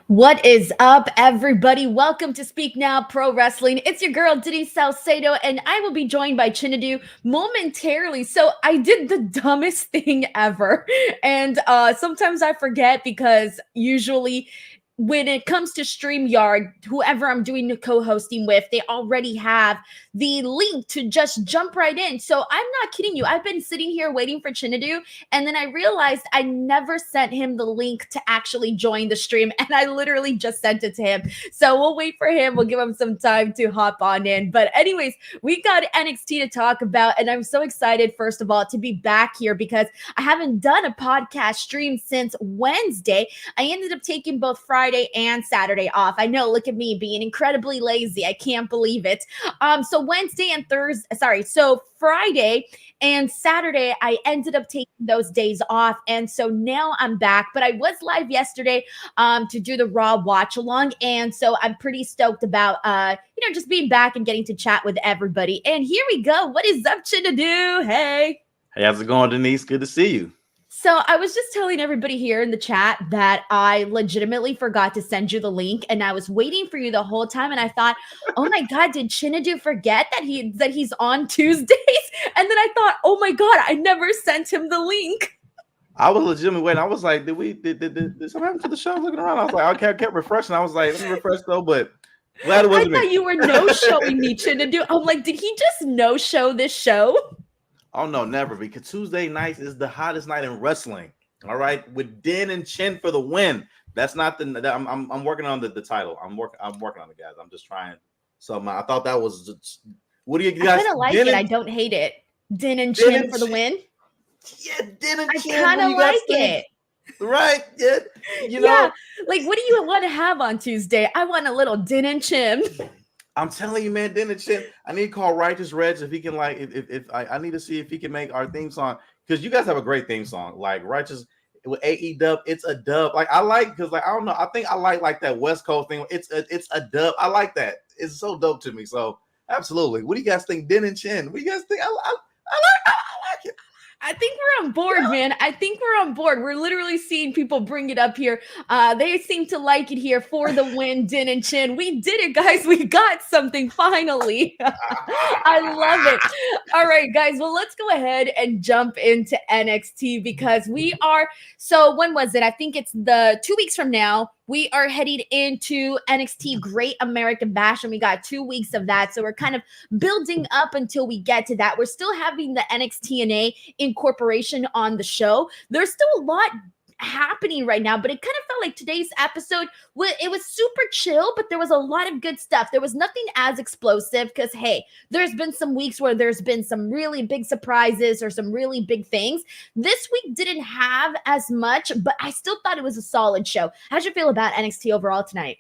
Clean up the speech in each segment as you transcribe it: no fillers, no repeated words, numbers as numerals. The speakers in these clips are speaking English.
What is up, everybody? Welcome to Speak Now Pro Wrestling. It's your girl, Denise Salcedo, and I will be joined by Chinedu momentarily. So I did the dumbest thing ever. And sometimes I forget because usually when it comes to StreamYard, whoever I'm doing the co-hosting with, they already have the link to just jump right in. So I'm not kidding you. I've been sitting here waiting for Chinedu, and then I realized I never sent him the link to actually join the stream. And I literally just sent it to him. So we'll wait for him. We'll give him some time to hop on in. But, anyways, we got NXT to talk about. And I'm so excited, first of all, to be back here because I haven't done a podcast stream since Wednesday. I ended up taking both Friday and Saturday off. I know, look at me being incredibly lazy. I can't believe it. So Wednesday and so Friday and Saturday, I ended up taking those days off. And so now I'm back. But I was live yesterday to do the Raw watch along. And so I'm pretty stoked about just being back and getting to chat with everybody. And here we go. What is up, Chindedu? Hey. Hey, how's it going, Denise? Good to see you. So I was just telling everybody here in the chat that I legitimately forgot to send you the link, and I was waiting for you the whole time. And I thought, oh my God, did Chinedu forget that he's on Tuesdays? And then I thought, oh my God, I never sent him the link. I was legitimately waiting. I was like, did something happen to the show? Looking around, I was like, I kept refreshing. I was like, let me refresh though, but glad it wasn't me. I thought you were no-showing me, Chinedu. I'm like, did he just no-show this show? Oh no, never. Because Tuesday nights is the hottest night in wrestling. All right, with Den and Chin for the win. That's not I'm working on the title. I'm working on it, guys. I'm just trying. So I thought that was. What do you guys? I kind of like it. I don't hate it. Den and Chin for the win. Yeah, Den and Chin. I kind of like it. Right? Yeah. Yeah. Like, what do you want to have on Tuesday? I want a little Den and Chin. I'm telling you, man, Den and Chin. I need to call Righteous Reg if he can, like, if I need to see if he can make our theme song, because you guys have a great theme song, like Righteous with AE dub. It's a dub. Like I like, because like I don't know, I think I like that West Coast thing. It's a dub. I like that. It's so dope to me. So absolutely. What do you guys think, Den and Chin? What do you guys think? I like it. I think we're on board, man. I think we're on board. We're literally seeing people bring it up here. They seem to like it here for the win, Den and Chin. We did it, guys. We got something finally. I love it. All right, guys. Well, let's go ahead and jump into NXT because we are. So when was it? I think it's the 2 weeks from now. We are heading into NXT Great American Bash, and we got 2 weeks of that. So we're kind of building up until we get to that. We're still having the NXT&A incorporation on the show. There's still a lot happening right now, but it kind of felt like today's episode, it was super chill, but there was a lot of good stuff. There was nothing as explosive because, hey, there's been some weeks where there's been some really big surprises or some really big things. This week didn't have as much, but I still thought it was a solid show. How'd you feel about NXT overall tonight?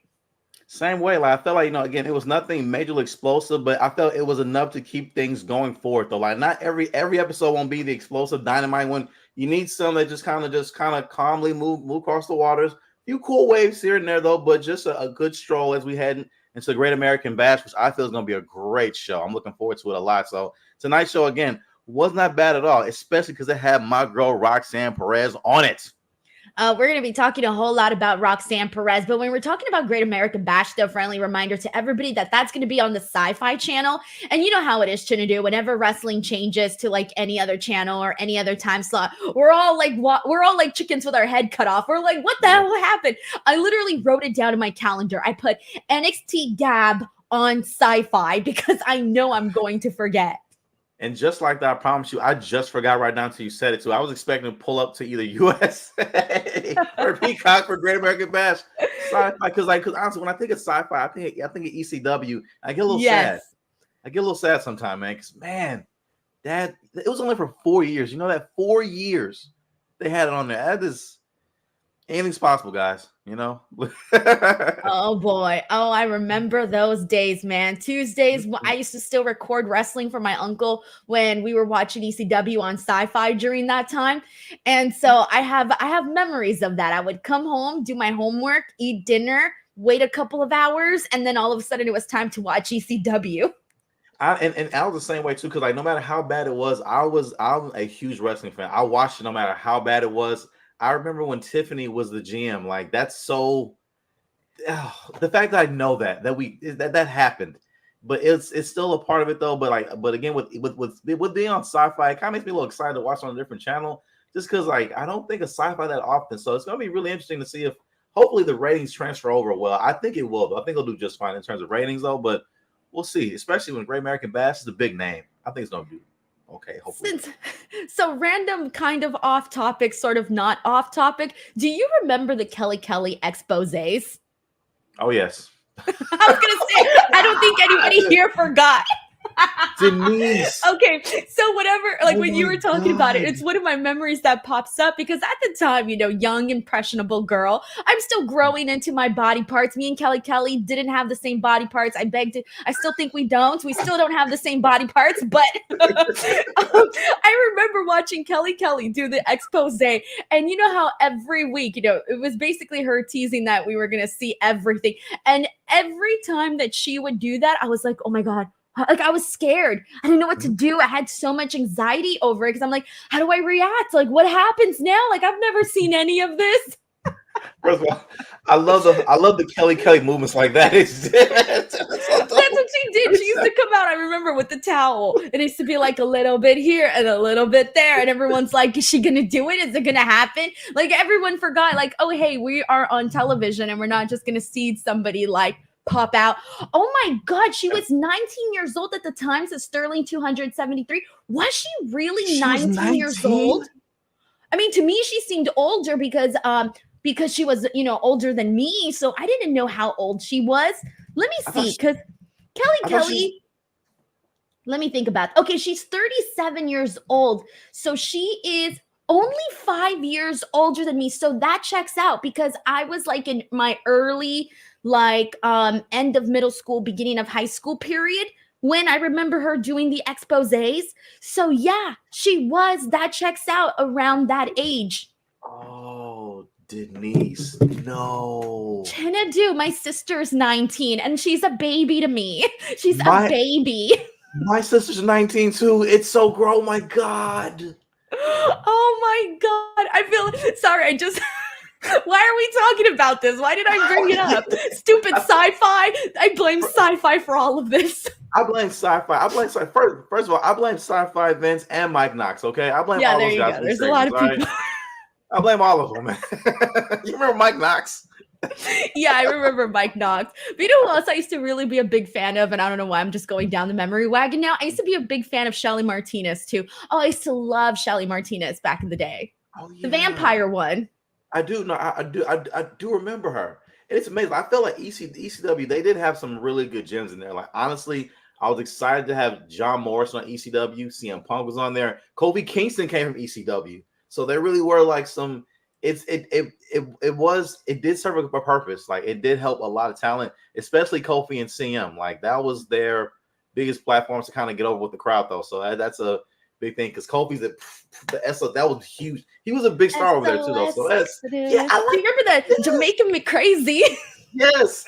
Same way. Like I felt like, again, it was nothing majorly explosive, but I felt it was enough to keep things going forward though. Like not every episode won't be the explosive dynamite one. You need some that just kind of calmly move across the waters. A few cool waves here and there though, but just a good stroll as we head into the Great American Bash, which I feel is going to be a great show. I'm looking forward to it a lot. So tonight's show again was not bad at all, especially because it had my girl Roxanne Perez on it. We're going to be talking a whole lot about Roxanne Perez, but when we're talking about Great American Bash, though, friendly reminder to everybody that's going to be on the Sci-Fi channel. And you know how it is, Chinedu, whenever wrestling changes to like any other channel or any other time slot, we're all like chickens with our head cut off. We're like, what the hell happened? I literally wrote it down in my calendar. I put NXT Gab on Sci-Fi because I know I'm going to forget. And just like that, I promise you, I just forgot right now until you said it too. I was expecting to pull up to either USA or Peacock for Great American Bash. Sci-Fi, because honestly, when I think of Sci-Fi, I think of ECW. I get a little sad. I get a little sad sometimes, man. Because man, it was only for 4 years. You know that 4 years they had it on there. That is anything's possible, guys. Oh boy. Oh, I remember those days, man. Tuesdays, I used to still record wrestling for my uncle when we were watching ECW on Sci-Fi during that time. And so I have memories of that. I would come home, do my homework, eat dinner, wait a couple of hours, and then all of a sudden it was time to watch ECW. And I was the same way too, because like no matter how bad it was, I'm a huge wrestling fan. I watched it no matter how bad it was. I remember when Tiffany was the GM. Like that's so the fact that I know that happened, but it's still a part of it though. But again, with being on sci-fi, it kind of makes me a little excited to watch on a different channel, just because I don't think of sci-fi that often. So it's gonna be really interesting to see if hopefully the ratings transfer over well. I think it will, though. I think it'll do just fine in terms of ratings though, but we'll see. Especially when Great American Bash is a big name, I think it's gonna do okay. Hopefully. So random, kind of off topic, sort of not off topic. Do you remember the Kelly exposés? Oh yes. I was gonna say, I don't think anybody here forgot. Denise. Okay, so whatever, like when you were talking about it, it's one of my memories that pops up because at the time, young, impressionable girl, I'm still growing into my body parts. Me and Kelly didn't have the same body parts. I still think we don't. We still don't have the same body parts, but I remember watching Kelly do the expose, and you know how every week, it was basically her teasing that we were gonna see everything, and every time that she would do that, I was like, oh my God. Like I was scared. I didn't know what to do. I had so much anxiety over it because I'm like, how do I react? Like, what happens now? Like, I've never seen any of this. First of all, I love the Kelly movements like that. That's what she did. She used to come out, I remember, with the towel. It used to be like a little bit here and a little bit there. And everyone's like, is she going to do it? Is it going to happen? Like everyone forgot, like, oh, hey, we are on television and we're not just going to see somebody like pop out. Oh my God, she was 19 years old at the time. So Sterling 273. Was she really 19 years old? I mean, to me, she seemed older because she was, older than me. So I didn't know how old she was. Let me see, because Kelly, let me think about it. Okay, she's 37 years old. So she is only 5 years older than me. So that checks out because I was like in my early end of middle school, beginning of high school period when I remember her doing the exposés. So yeah, that checks out around that age. Oh, Denise, no. Chinedu, my sister's 19 and she's a baby to me. She's a baby. My sister's 19 too. It's so grown. Oh my God. Oh my God. I feel sorry. Why are we talking about this? Why did I bring it up? Stupid sci-fi. I blame sci-fi for all of this. I blame sci-fi. First of all, I blame sci-fi Vince and Mike Knox. Okay, I blame all those guys. There's a lot of people. I blame all of them. You remember Mike Knox? Yeah, I remember Mike Knox. But you know who else I used to really be a big fan of? And I don't know why I'm just going down the memory wagon now. I used to be a big fan of Shelly Martinez too. Oh, I used to love Shelly Martinez back in the day. Oh, yeah. The vampire one. I do. No, I do remember her. And it's amazing. I feel like ECW, they did have some really good gems in there. Like, honestly, I was excited to have John Morrison on ECW. CM Punk was on there. Kofi Kingston came from ECW. So there really were like some, it did serve a purpose. Like it did help a lot of talent, especially Kofi and CM. Like that was their biggest platforms to kind of get over with the crowd though. So that's a big thing because Kofi's the SO, that was huge. He was a big star over there too though. So that's, yeah, I remember that Jamaican Me Crazy. Yes.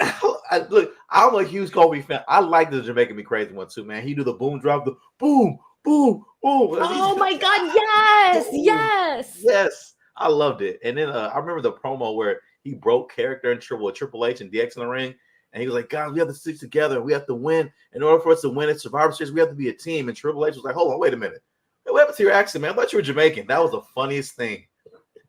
Look, I'm a huge Kofi fan. I like the Jamaican Me Crazy one too, man. He do the boom drop, the boom, boom, boom. Oh my God, yes. I loved it. And then I remember the promo where he broke character in Triple H and DX in the ring. And he was like, guys, we have to stick together. We have to win. In order for us to win at Survivor Series, we have to be a team. And Triple H was like, hold on, wait a minute. Hey, what happened to your accent, man? I thought you were Jamaican. That was the funniest thing.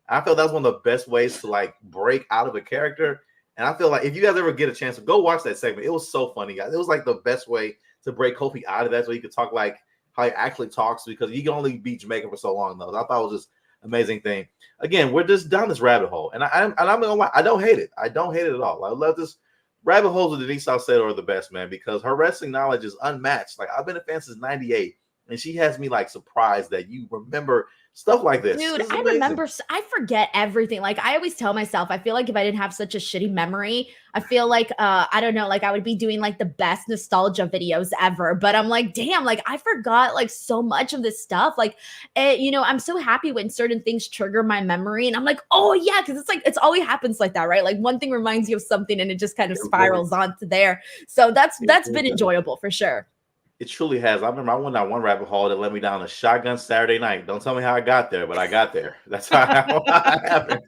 I felt that was one of the best ways to like break out of a character. And I feel like if you guys ever get a chance to go watch that segment, it was so funny, guys. It was like the best way to break Kofi out of that so he could talk like how he actually talks because he can only be Jamaican for so long, though. I thought it was just an amazing thing. Again, we're just down this rabbit hole. And I'm gonna lie, I don't hate it. I don't hate it at all. I love this. Rabbit holes with Denise Salcedo are the best, man, because her wrestling knowledge is unmatched. Like I've been a fan since '98, and she has me like surprised that you remember stuff like this. Dude, I remember, I forget everything. Like I always tell myself, I feel like if I didn't have such a shitty memory, I feel like, I don't know, like I would be doing like the best nostalgia videos ever. But I'm like, damn, like I forgot like so much of this stuff. Like, I'm so happy when certain things trigger my memory and I'm like, oh yeah. Cause it's like, it's always happens like that, right? Like one thing reminds you of something and it just kind of spirals onto there. So that's been enjoyable for sure. It truly has. I remember I went down one rabbit hole that led me down a Shotgun Saturday Night. Don't tell me how I got there, but I got there. That's how it happened.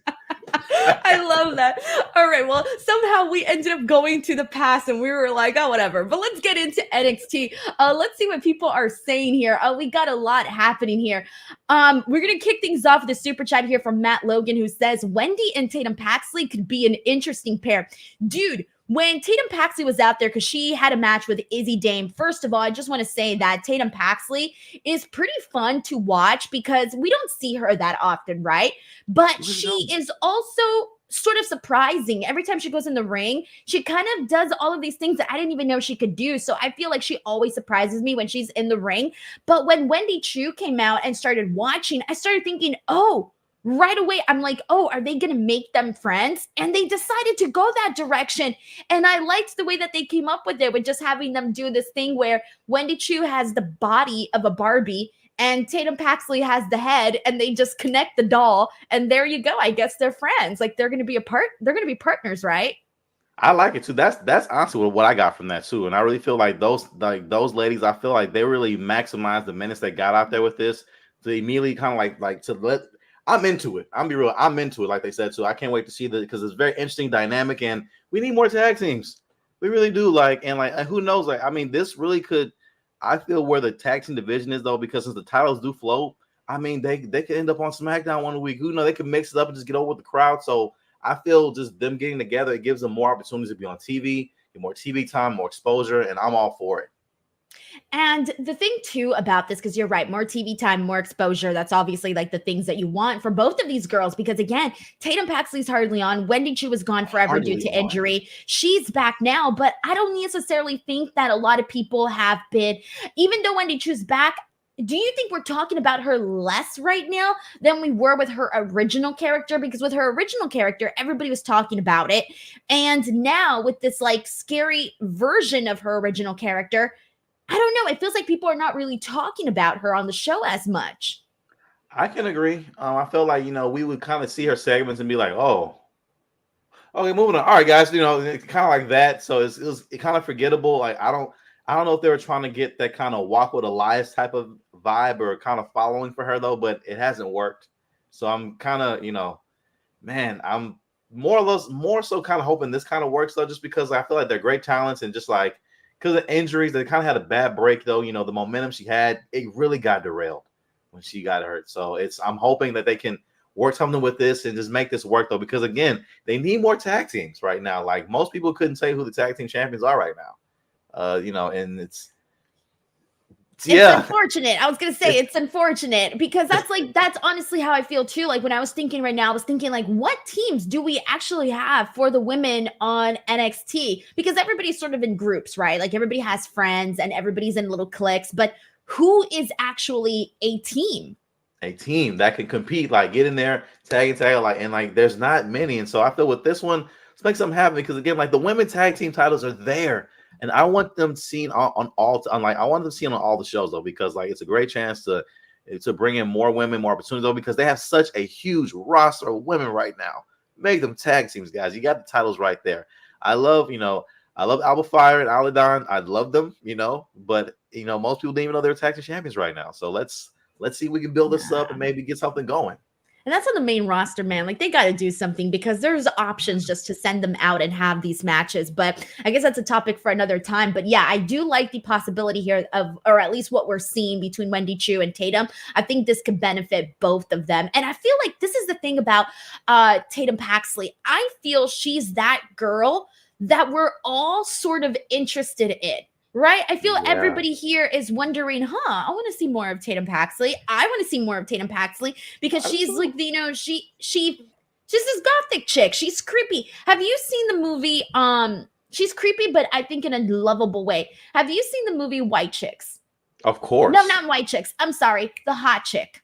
I love that. All right. Well, somehow we ended up going to the past and we were like, oh, whatever. But let's get into NXT. Let's see what people are saying here. We got a lot happening here. We're going to kick things off with a super chat here from Matt Logan, who says Wendy and Tatum Paxley could be an interesting pair. Dude, when Tatum Paxley was out there, because she had a match with Izzy Dame, first of all, I just want to say that Tatum Paxley is pretty fun to watch because we don't see her that often, right? But she is also sort of surprising. Every time she goes in the ring, she kind of does all of these things that I didn't even know she could do. So I feel like she always surprises me when she's in the ring. But when Wendy Chu came out and started watching, I started thinking, oh, right away, I'm like, oh, are they going to make them friends? And they decided to go that direction. And I liked the way that they came up with it, with just having them do this thing where Wendy Chu has the body of a Barbie and Tatum Paxley has the head, and they just connect the doll. And there you go. I guess they're friends. Like they're going to be they're going to be partners, right? I like it too. That's honestly what I got from that too. And I really feel like those ladies, I feel like they really maximized the minutes they got out there with this to immediately kind of like to let. I'm into it. I'm be real. I'm into it, like they said. So I can't wait to see that because it's very interesting dynamic, and we need more tag teams. We really do. And who knows? Like, I mean, this really could. I feel where the tag team division is though, because since the titles do float, I mean, they could end up on SmackDown one week. Who knows? They could mix it up and just get over with the crowd. So I feel just them getting together, it gives them more opportunities to be on TV, get more TV time, more exposure, and I'm all for it. And the thing too about this, because you're right, more TV time, more exposure. That's obviously like the things that you want for both of these girls. Because again, Tatum Paxley's hardly on. Wendy Chu was gone forever due to injury. She's back now, but I don't necessarily think that a lot of people have been, even though Wendy Chu's back, do you think we're talking about her less right now than we were with her original character? Because with her original character, everybody was talking about it. And now with this like scary version of her original character, I don't know. It feels like people are not really talking about her on the show as much. I can agree. I feel like, we would kind of see her segments and be like, oh, okay, moving on. All right, guys, kind of like that. So it was kind of forgettable. Like, I don't know if they were trying to get that kind of walk with Elias type of vibe or kind of following for her though, but it hasn't worked. So I'm kind of, man, I'm more so kind of hoping this kind of works though, just because I feel like they're great talents and just like, because of injuries, they kind of had a bad break, though. The momentum she had, it really got derailed when she got hurt. So I'm hoping that they can work something with this and just make this work, though, because again, they need more tag teams right now. Like most people couldn't say who the tag team champions are right now. And it's unfortunate. I was going to say it's unfortunate because that's honestly how I feel too. Like when I was thinking right now, I was thinking like, what teams do we actually have for the women on NXT? Because everybody's sort of in groups, right? Like everybody has friends and everybody's in little cliques, but who is actually a team? A team that can compete, like get in there, tag, and there's not many. And so I feel with this one, let's make something happen because again, like the women tag team titles are there. And I want them seen I want them seen on all the shows though, because like it's a great chance to bring in more women, more opportunities though, because they have such a huge roster of women right now. Make them tag teams, guys. You got the titles right there. I love Alba Fire and Aladon. I love them, but most people didn't even know they were tag team champions right now. So let's see if we can build this up and maybe get something going. And that's on the main roster, man. Like they got to do something because there's options just to send them out and have these matches. But I guess that's a topic for another time. But yeah, I do like the possibility here of, or at least what we're seeing between Wendy Chu and Tatum. I think this could benefit both of them. And I feel like this is the thing about Tatum Paxley. I feel she's that girl that we're all sort of interested in. Right? I feel everybody here is wondering, I want to see more of Tatum Paxley. I want to see more of Tatum Paxley because she's like, she's this gothic chick. She's creepy. Have you seen the movie? She's creepy, but I think in a lovable way. Have you seen the movie White Chicks? Of course. No, not White Chicks. I'm sorry. The Hot Chick.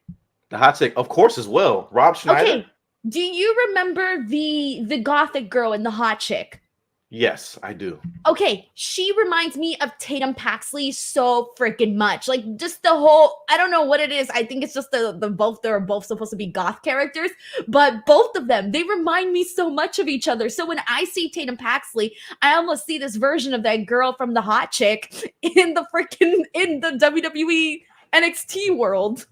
The Hot Chick, of course, as well. Rob Schneider. Okay. Do you remember the gothic girl in The Hot Chick? Yes, I do. Okay, she reminds me of Tatum Paxley so freaking much. Like just the whole, I don't know what it is. I think it's just they're both supposed to be goth characters, but both of them, they remind me so much of each other. So when I see Tatum Paxley, I almost see this version of that girl from The Hot Chick in the WWE NXT world.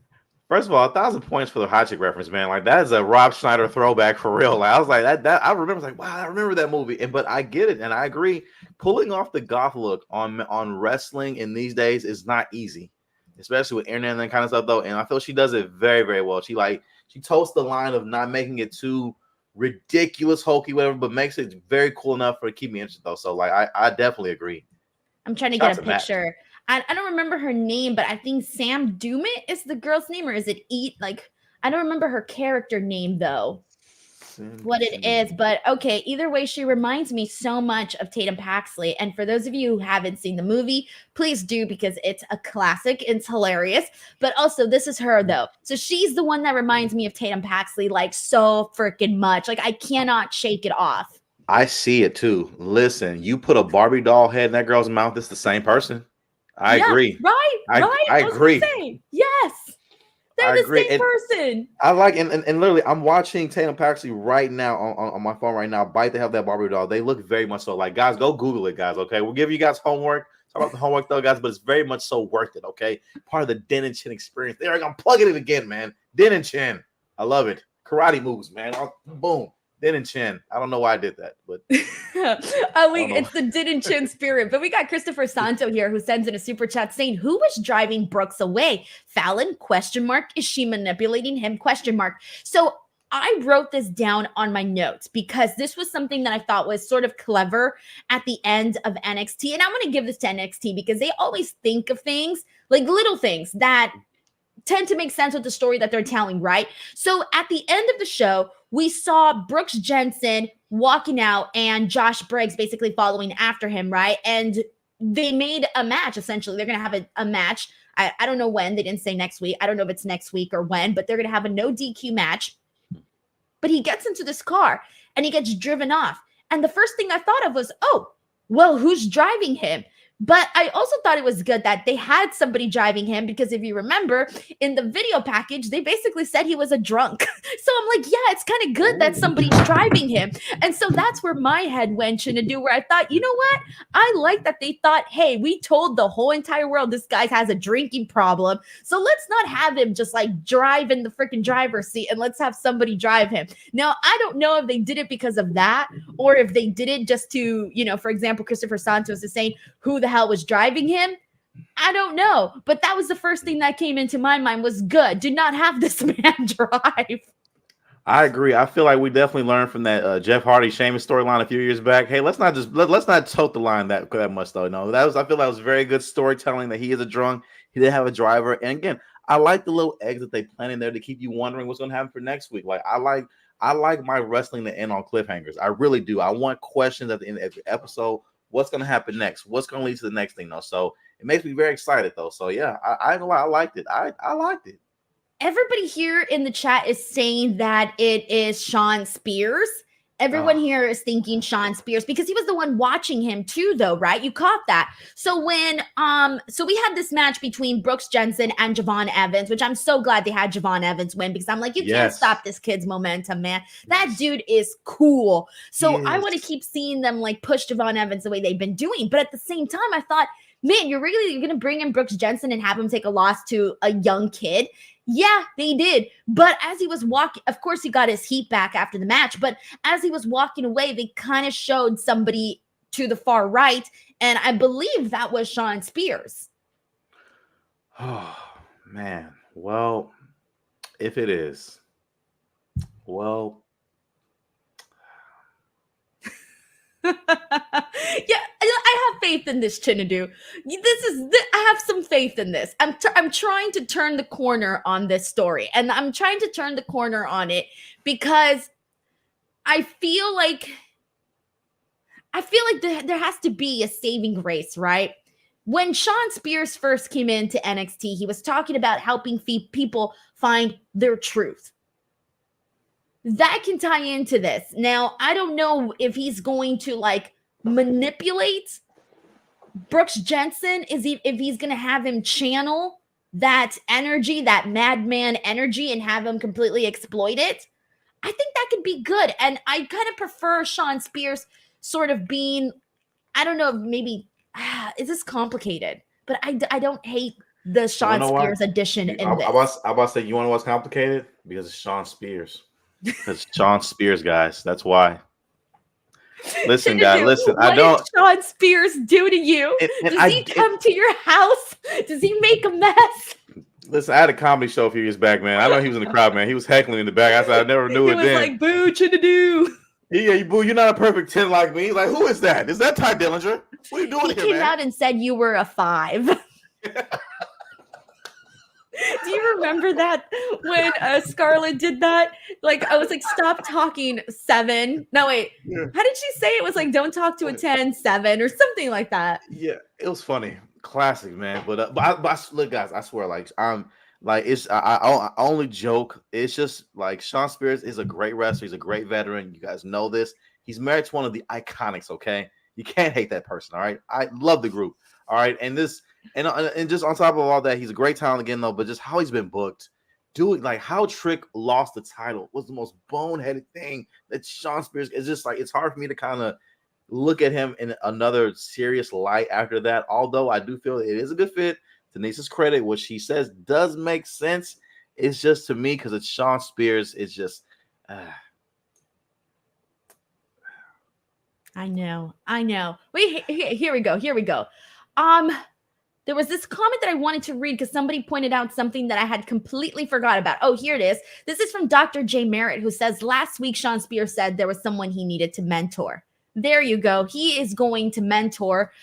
First of all, 1,000 points for the hot chick reference, man. Like that is a Rob Schneider throwback for real. Like, I was like that. I remember, like, wow, I remember that movie. But I get it, and I agree. Pulling off the goth look on wrestling in these days is not easy, especially with internet and that kind of stuff, though. And I feel she does it very, very well. She toes the line of not making it too ridiculous, hokey, whatever, but makes it very cool enough for to keep me interested, though. So, like, I definitely agree. I'm trying to get a picture. I don't remember her name, but I think Sam Dumet is the girl's name, or is it Eat? Like, I don't remember her character name though. What it is, but okay, either way, she reminds me so much of Tatum Paxley. And for those of you who haven't seen the movie, please do, because it's a classic. It's hilarious. But also, this is her though. So she's the one that reminds me of Tatum Paxley like so freaking much. Like, I cannot shake it off. I see it too. Listen, you put a Barbie doll head in that girl's mouth, it's the same person. I agree. Right. I agree. Yes. They're the same person. I like, and literally, I'm watching Tatum Paxley right now on my phone right now. They have that Barbie doll. They look very much so. Like, guys, go Google it, guys. Okay, we'll give you guys homework. Talk about the homework though, guys, but it's very much so worth it. Okay, part of the Den and Chin experience. There, I'm plugging it again, man. Den and Chin, I love it. Karate moves, man. Boom. Den and Chin. I don't know why I did that, but it's the Din and Chin spirit. But we got Christopher Santo here who sends in a super chat saying, "Who was driving Brooks away? Fallon? ? Is she manipulating him? ? So I wrote this down on my notes because this was something that I thought was sort of clever at the end of NXT. And I'm going to give this to NXT because they always think of things like little things that tend to make sense with the story that they're telling, right? So at the end of the show, we saw Brooks Jensen walking out and Josh Briggs basically following after him, right? And they made a match, essentially. They're going to have a match. I don't know when. They didn't say next week. I don't know if it's next week or when, but they're going to have a no DQ match. But he gets into this car and he gets driven off. And the first thing I thought of was, oh, well, who's driving him? But I also thought it was good that they had somebody driving him because if you remember in the video package, they basically said he was a drunk. So I'm like, yeah, it's kind of good that somebody's driving him. And so that's where my head went, Chinedu, where I thought, you know what? I like that they thought, hey, we told the whole entire world this guy has a drinking problem. So let's not have him just like drive in the freaking driver's seat and let's have somebody drive him. Now, I don't know if they did it because of that or if they did it just to, for example, Christopher Santos is saying who the hell was driving him. I don't know, but that was the first thing that came into my mind was good. Do not have this man drive. I agree. I feel like we definitely learned from that Jeff Hardy Sheamus storyline a few years back. Hey, let's not tote the line that much though. No, I feel that was very good storytelling that he is a drunk. He didn't have a driver. And again, I like the little eggs that they plant in there to keep you wondering what's going to happen for next week. Like I like my wrestling to end on cliffhangers. I really do. I want questions at the end of every episode. What's going to happen next? What's going to lead to the next thing though? So it makes me very excited though. So yeah, I liked it. I liked it. Everybody here in the chat is saying that it is Shawn Spears. Everyone here is thinking Shawn Spears because he was the one watching him too, though, right? You caught that. So when so we had this match between Brooks Jensen and Javon Evans, which I'm so glad they had Javon Evans win because I'm like, you can't stop this kid's momentum, man. That dude is cool. So I want to keep seeing them like push Javon Evans the way they've been doing. But at the same time, I thought, man, you're going to bring in Brooks Jensen and have him take a loss to a young kid. Yeah, they did. But as he was walking, of course, he got his heat back after the match. But as he was walking away, they kind of showed somebody to the far right. And I believe that was Shawn Spears. Oh, man. Well, if it is, well. Yeah, I have faith in this, Chinedu. I have some faith in this. I'm trying to turn the corner on this story, and I'm trying to turn the corner on it because I feel like there has to be a saving grace, right? When Shawn Spears first came into NXT, he was talking about helping people find their truth. That can tie into this. Now, I don't know if he's going to like manipulate Brooks Jensen, if he's going to have him channel that energy, that madman energy, and have him completely exploit it. I think that could be good. And I kind of prefer Shawn Spears sort of being, I don't know, maybe, is this complicated? But I don't hate the You wanna Sean know why? Spears edition I in this. I about to say, you wanna know what's complicated? Because it's Sean Spears. Because Sean Spears, guys. That's why. Listen, guys. Chinedu, Listen, I what did don't. Sean Spears do to you? And Does he come to your house? Does he make a mess? listen, I had a comedy show a few years back, man. I know he was in the crowd, man. He was heckling in the back. I said I never knew He it was then. like, boo, Chinedu. Yeah, you boo, you're not a perfect 10 like me. Like, who is that? Is that Ty Dillinger? What are you doing He here, came man? out and said you were a 5. Do you remember that when Scarlett did that? Like, I was like, stop talking 7. No, wait. Yeah. How did she say it? Was like, don't talk to a 10, 7 or something like that. Yeah, it was funny. Classic, man. But look, guys, I swear, like, I'm like, I only joke. It's just like Sean Spears is a great wrestler. He's a great veteran. You guys know this. He's married to one of the iconics, okay? You can't hate that person, all right? I love the group, all right? And just on top of all that, he's a great talent again, though, but just how he's been booked, like how Trick lost the title was the most boneheaded thing that Sean Spears is just like, it's hard for me to kind of look at him in another serious light after that. Although I do feel it is a good fit. Denise's credit, what she says does make sense. It's just to me, because it's Sean Spears, it's just I know. Wait, here we go. There was this comment that I wanted to read because somebody pointed out something that I had completely forgot about. Oh, here it is. This is from Dr. J. Merritt, who says, last week Sean Spears said there was someone he needed to mentor. There you go. He is going to mentor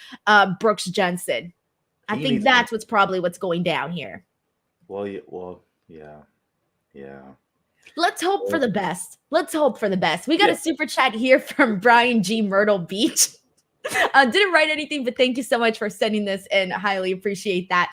Brooks Jensen. I think that's what's going down here. Well, yeah. Let's hope for the best. We got a super chat here from Brian G. Myrtle Beach. Didn't write anything, but thank you so much for sending this and highly appreciate that.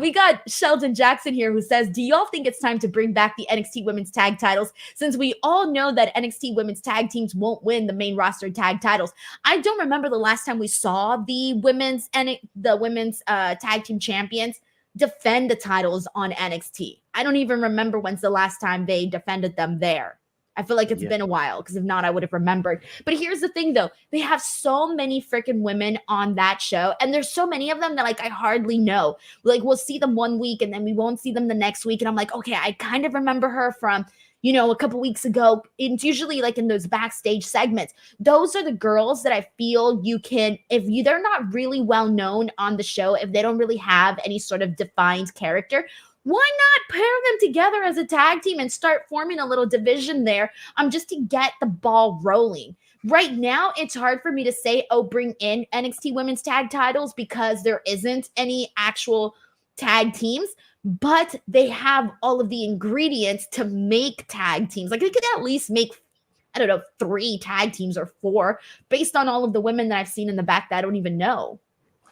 We got Sheldon Jackson here who says, do y'all think it's time to bring back the NXT women's tag titles, since we all know that NXT women's tag teams won't win the main roster tag titles? I don't remember the last time we saw the women's tag team champions defend the titles on NXT. I don't even remember when's the last time they defended them there. I feel like it's been a while, because if not, I would have remembered. But here's the thing, though. They have so many freaking women on that show, and there's so many of them that, like, I hardly know. Like, we'll see them one week, and then we won't see them the next week, and I'm like, okay, I kind of remember her from, a couple weeks ago. It's usually, like, in those backstage segments. Those are the girls that I feel you can, they're not really well known on the show, if they don't really have any sort of defined character, why not pair them together as a tag team and start forming a little division there, just to get the ball rolling? Right now, it's hard for me to say, bring in NXT women's tag titles, because there isn't any actual tag teams, but they have all of the ingredients to make tag teams. Like, they could at least make, 3 tag teams or 4, based on all of the women that I've seen in the back that I don't even know.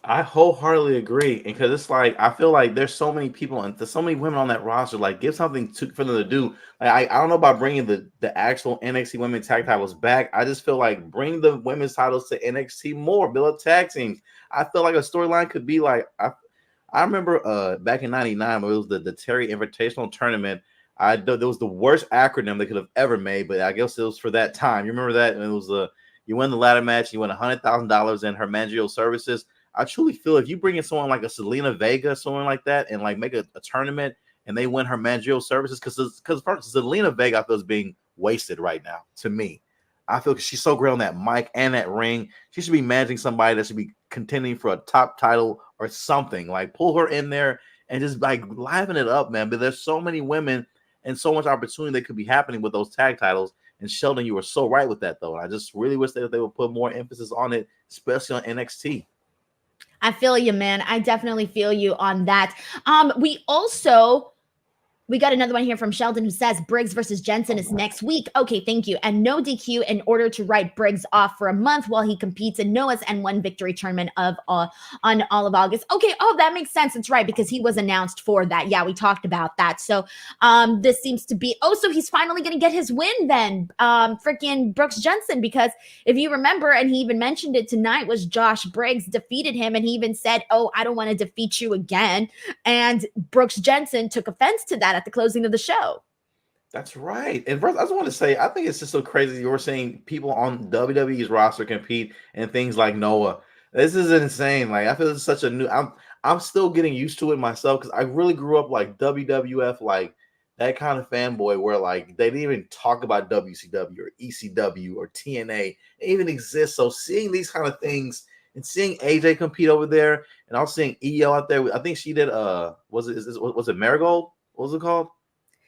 I wholeheartedly agree, because it's like, I feel like there's so many people and there's so many women on that roster. Like, give something for them to do. Like, I don't know about bringing the actual NXT women tag titles back. I just feel like bring the women's titles to NXT more, build up tag teams. I feel like a storyline could be like, I remember back in '99 when it was the Terry Invitational Tournament. There was the worst acronym they could have ever made, but I guess it was for that time. You remember that? And it was you win the ladder match, you win $100,000 in her managerial services. I truly feel if you bring in someone like a Selena Vega, someone like that, and like make a tournament and they win her managerial services, because first Selena Vega I feel is being wasted right now. To me, I feel she's so great on that mic and that ring. She should be managing somebody that should be contending for a top title or something. Like, pull her in there and just like liven it up, man. But there's so many women and so much opportunity that could be happening with those tag titles. And Sheldon, you were so right with that, though. And I just really wish that they would put more emphasis on it, especially on NXT. I feel you, man. I definitely feel you on that. We got another one here from Sheldon who says Briggs versus Jensen is next week. Okay, thank you. And no DQ in order to write Briggs off for a month while he competes in Noah's N1 victory tournament on all of August. Okay, that makes sense. It's right, because he was announced for that. Yeah, we talked about that. So this seems to be, so he's finally going to get his win then, freaking Brooks Jensen, because if you remember, and he even mentioned it tonight, was Josh Briggs defeated him, and he even said, I don't want to defeat you again. And Brooks Jensen took offense to that at the closing of the show. That's right. And first, I just want to say, I think it's just so crazy you're seeing people on WWE's roster compete in things like Noah. This is insane. Like, I feel it's such a new. I'm still getting used to it myself because I really grew up like WWF, like that kind of fanboy where like they didn't even talk about WCW or ECW or TNA. It even exists. So seeing these kind of things and seeing AJ compete over there, and I was seeing EO out there. I think she did. Was it Marigold? What was it called?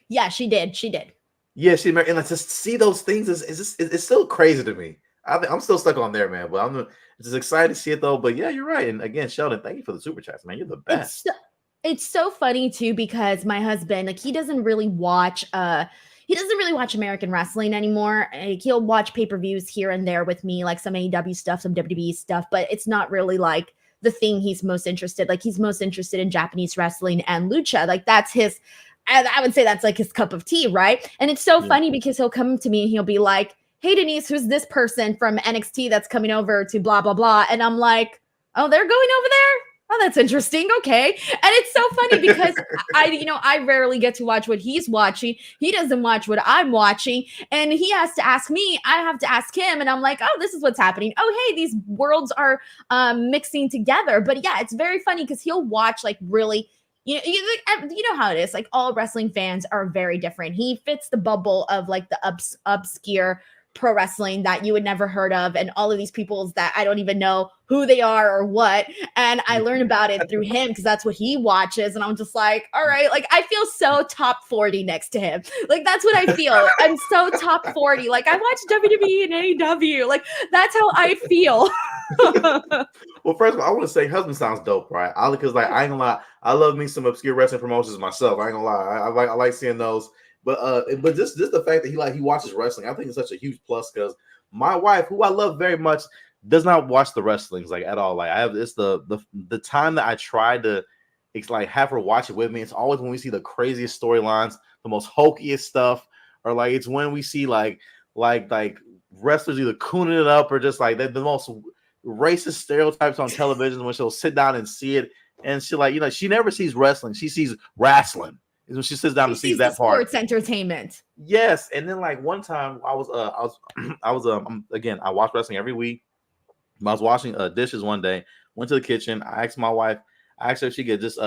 Yeah, she did. She did. Yeah, she and I just see those things it's still crazy to me. I'm still stuck on there, man. But I'm just excited to see it though. But yeah, you're right. And again, Sheldon, thank you for the super chats, man. You're the best. It's so funny too because my husband, like, he doesn't really watch American wrestling anymore. Like, he'll watch pay-per-views here and there with me, like some AEW stuff, some WWE stuff, but it's not really like the thing he's most interested. Like, he's most interested in Japanese wrestling and lucha. Like, that's his, I would say that's like his cup of tea, right? And it's so funny because he'll come to me and he'll be like, hey, Denise, who's this person from NXT that's coming over to blah, blah, blah. And I'm like, oh, they're going over there? Oh, that's interesting. Okay. And it's so funny because I rarely get to watch what he's watching. He doesn't watch what I'm watching. And he has to ask me. I have to ask him. And I'm like, oh, this is what's happening. Oh, hey, these worlds are mixing together. But yeah, it's very funny because he'll watch like really, you know how it is. Like, all wrestling fans are very different. He fits the bubble of like the obscure pro wrestling that you would never heard of, and all of these peoples that I don't even know who they are or what. And I learn about it through him because that's what he watches. And I'm just like, all right, like, I feel so top 40 next to him. Like, that's what I feel. I'm so top 40. Like, I watch WWE and AEW. Like, that's how I feel. Well, first of all, I want to say husband sounds dope, right? Because like, I ain't gonna lie, I love me some obscure wrestling promotions myself. I ain't gonna lie, I like seeing those. But just the fact that he watches wrestling, I think it's such a huge plus because my wife, who I love very much, does not watch the wrestlings like at all. Like, it's the time that I try to have her watch it with me. It's always when we see the craziest storylines, the most hokiest stuff, or like it's when we see like wrestlers either cooning it up or just like the most racist stereotypes on television when she'll sit down and see it, and she never sees wrestling, she sees wrestling. Is when she sits down and sees that part. Sports entertainment. Yes, and then like one time I watch wrestling every week. I was washing dishes one day. Went to the kitchen. I asked my wife. I asked her if she could just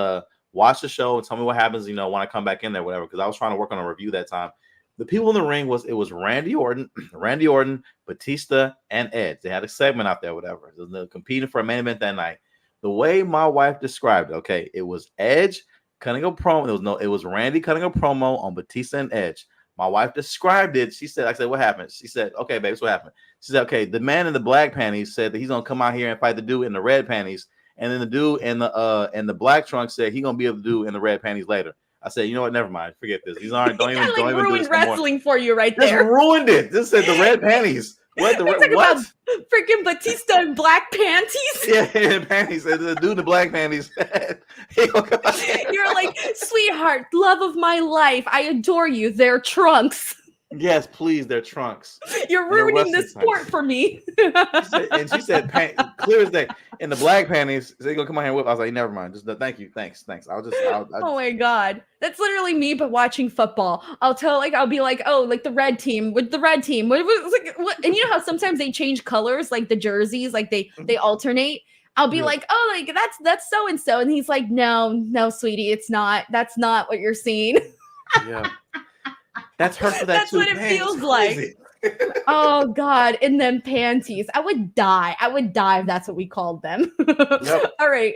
watch the show and tell me what happens. When I come back in there, whatever. Because I was trying to work on a review that time. The people in the ring was Randy Orton, Batista, and Edge. They had a segment out there, whatever. They're competing for a main event that night. The way my wife described it, okay, it was Edge cutting a promo. It was Randy cutting a promo on Batista and Edge. My wife described it. She said, I said, what happened? She said, okay, babe, what happened? She said, okay, the man in the black panties said that he's gonna come out here and fight the dude in the red panties. And then the dude in the black trunks said he's gonna be able to do in the red panties later. I said, you know what? Never mind. Forget this. These aren't. Don't even do this wrestling for you right there. Just ruined it. This said the red panties. What the what? Freaking Batista in black panties. Yeah, panties. The dude in the black panties. You're like, sweetheart, love of my life. I adore you. They're trunks. Yes, please, they're trunks. You're ruining the sport for me. She said, clear as day. In the black panties, they're gonna come out here and whip. I was like, never mind. Just thank you, thanks. Oh my god, that's literally me, but watching football. I'll be like, oh, like the red team with the red team. What? And you know how sometimes they change colors, like the jerseys, like they alternate. I'll be like, oh, like that's so and so, and he's like, no, sweetie, it's not. That's not what you're seeing. Yeah. That's her for that. That's what it feels like. Oh God, in them panties. I would die if that's what we called them. Yep. All right.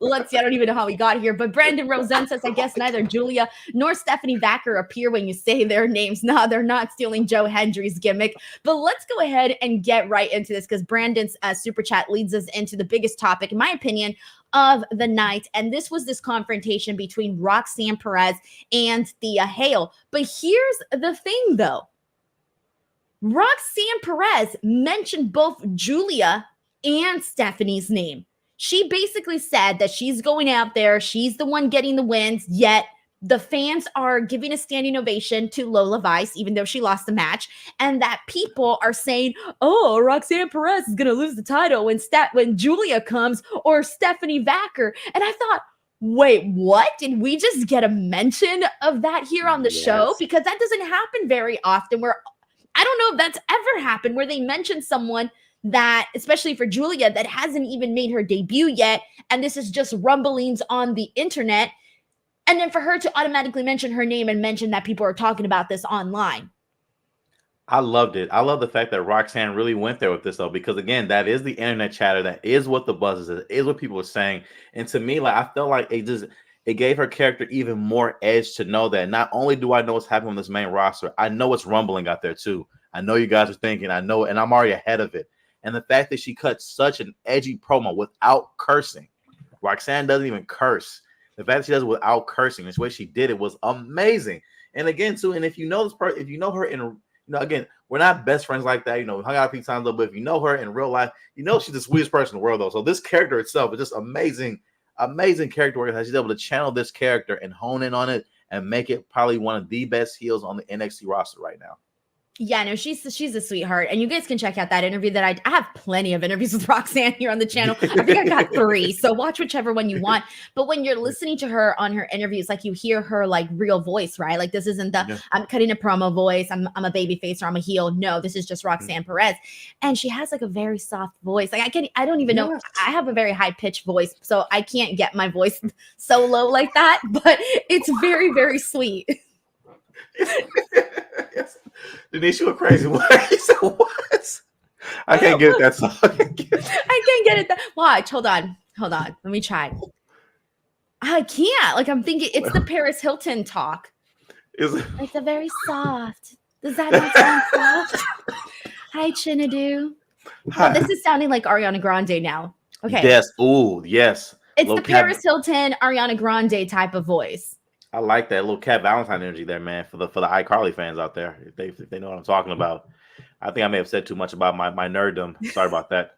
Let's see. I don't even know how we got here, but Brandon Rosen says, I guess neither Julia nor Stephanie Vacker appear when you say their names. No, they're not stealing Joe Hendry's gimmick. But let's go ahead and get right into this because Brandon's super chat leads us into the biggest topic, in my opinion, of the night. And this was this confrontation between Roxanne Perez and Thea Hale. But here's the thing, though. Roxanne Perez mentioned both Julia and Stephanie's name. She basically said that she's going out there. She's the one getting the wins, yet the fans are giving a standing ovation to Lola Vice, even though she lost the match, and that people are saying, oh, Roxanne Perez is going to lose the title when Julia comes or Stephanie Vacker. And I thought, wait, what? Did we just get a mention of that here on the show? Because that doesn't happen very often I don't know if that's ever happened where they mention someone that, especially for Julia, that hasn't even made her debut yet. And this is just rumblings on the internet. And then for her to automatically mention her name and mention that people are talking about this online. I loved it. I love the fact that Roxanne really went there with this though, because again, that is the internet chatter. That is what the buzz is. It is what people are saying. And to me, like I felt like it gave her character even more edge to know that not only do I know what's happening on this main roster, I know what's rumbling out there too. I know you guys are thinking, I know, and I'm already ahead of it. And the fact that she cut such an edgy promo without cursing. Roxanne doesn't even curse. The fact that she does it without cursing, this way she did it was amazing. And again, too, and if you know this person, if you know her in again, we're not best friends like that. We hung out a few times, but if you know her in real life, she's the sweetest person in the world, though. So this character itself is just amazing, amazing character work. She's able to channel this character and hone in on it and make it probably one of the best heels on the NXT roster right now. Yeah, no, she's a sweetheart. And you guys can check out that interview that I have plenty of interviews with Roxanne here on the channel. I think I got 3. So watch whichever one you want. But when you're listening to her on her interviews, like you hear her like real voice, right? Like this isn't the I'm cutting a promo voice, I'm a baby face or I'm a heel. No, this is just Roxanne Perez. And she has like a very soft voice. Like I don't even know. I have a very high pitched voice, so I can't get my voice so low like that, but it's very, very sweet. Yes. Denise, you were crazy. What? What? I can't get that song. I can't get it. Watch. Hold on. Let me try. I can't. Like I'm thinking it's the Paris Hilton talk. It's a very soft. Does that not sound soft? Hi, Chinedu. Hi. This is sounding like Ariana Grande now. Okay. Yes. Ooh, yes. It's the Paris Hilton, Ariana Grande type of voice. I like that little Cat Valentine energy there, man. For the iCarly fans out there, if they know what I'm talking about. I think I may have said too much about my nerddom. Sorry about that.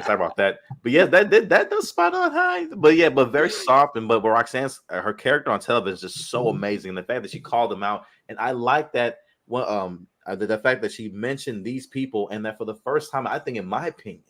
Sorry about that. But yeah, that does spot on high. But yeah, but very soft. And but Roxanne's her character on television is just so amazing. The fact that she called them out, and I like that. Well, the fact that she mentioned these people, and that for the first time, I think, in my opinion,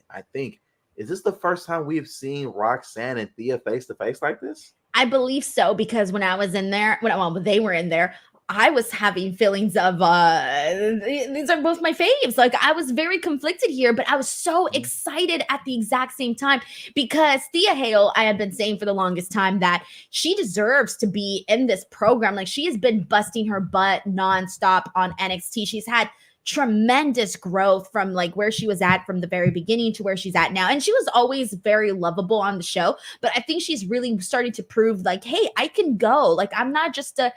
is this the first time we've seen Roxanne and Thea face to face like this? I believe so, because when I was in there, when they were in there, I was having feelings of these are both my faves. Like I was very conflicted here, but I was so excited at the exact same time because Thea Hale, I have been saying for the longest time that she deserves to be in this program. Like she has been busting her butt nonstop on NXT. She's had tremendous growth from like where she was at from the very beginning to where she's at now. And she was always very lovable on the show, but I think she's really starting to prove like, hey, I can go. Like I'm not just a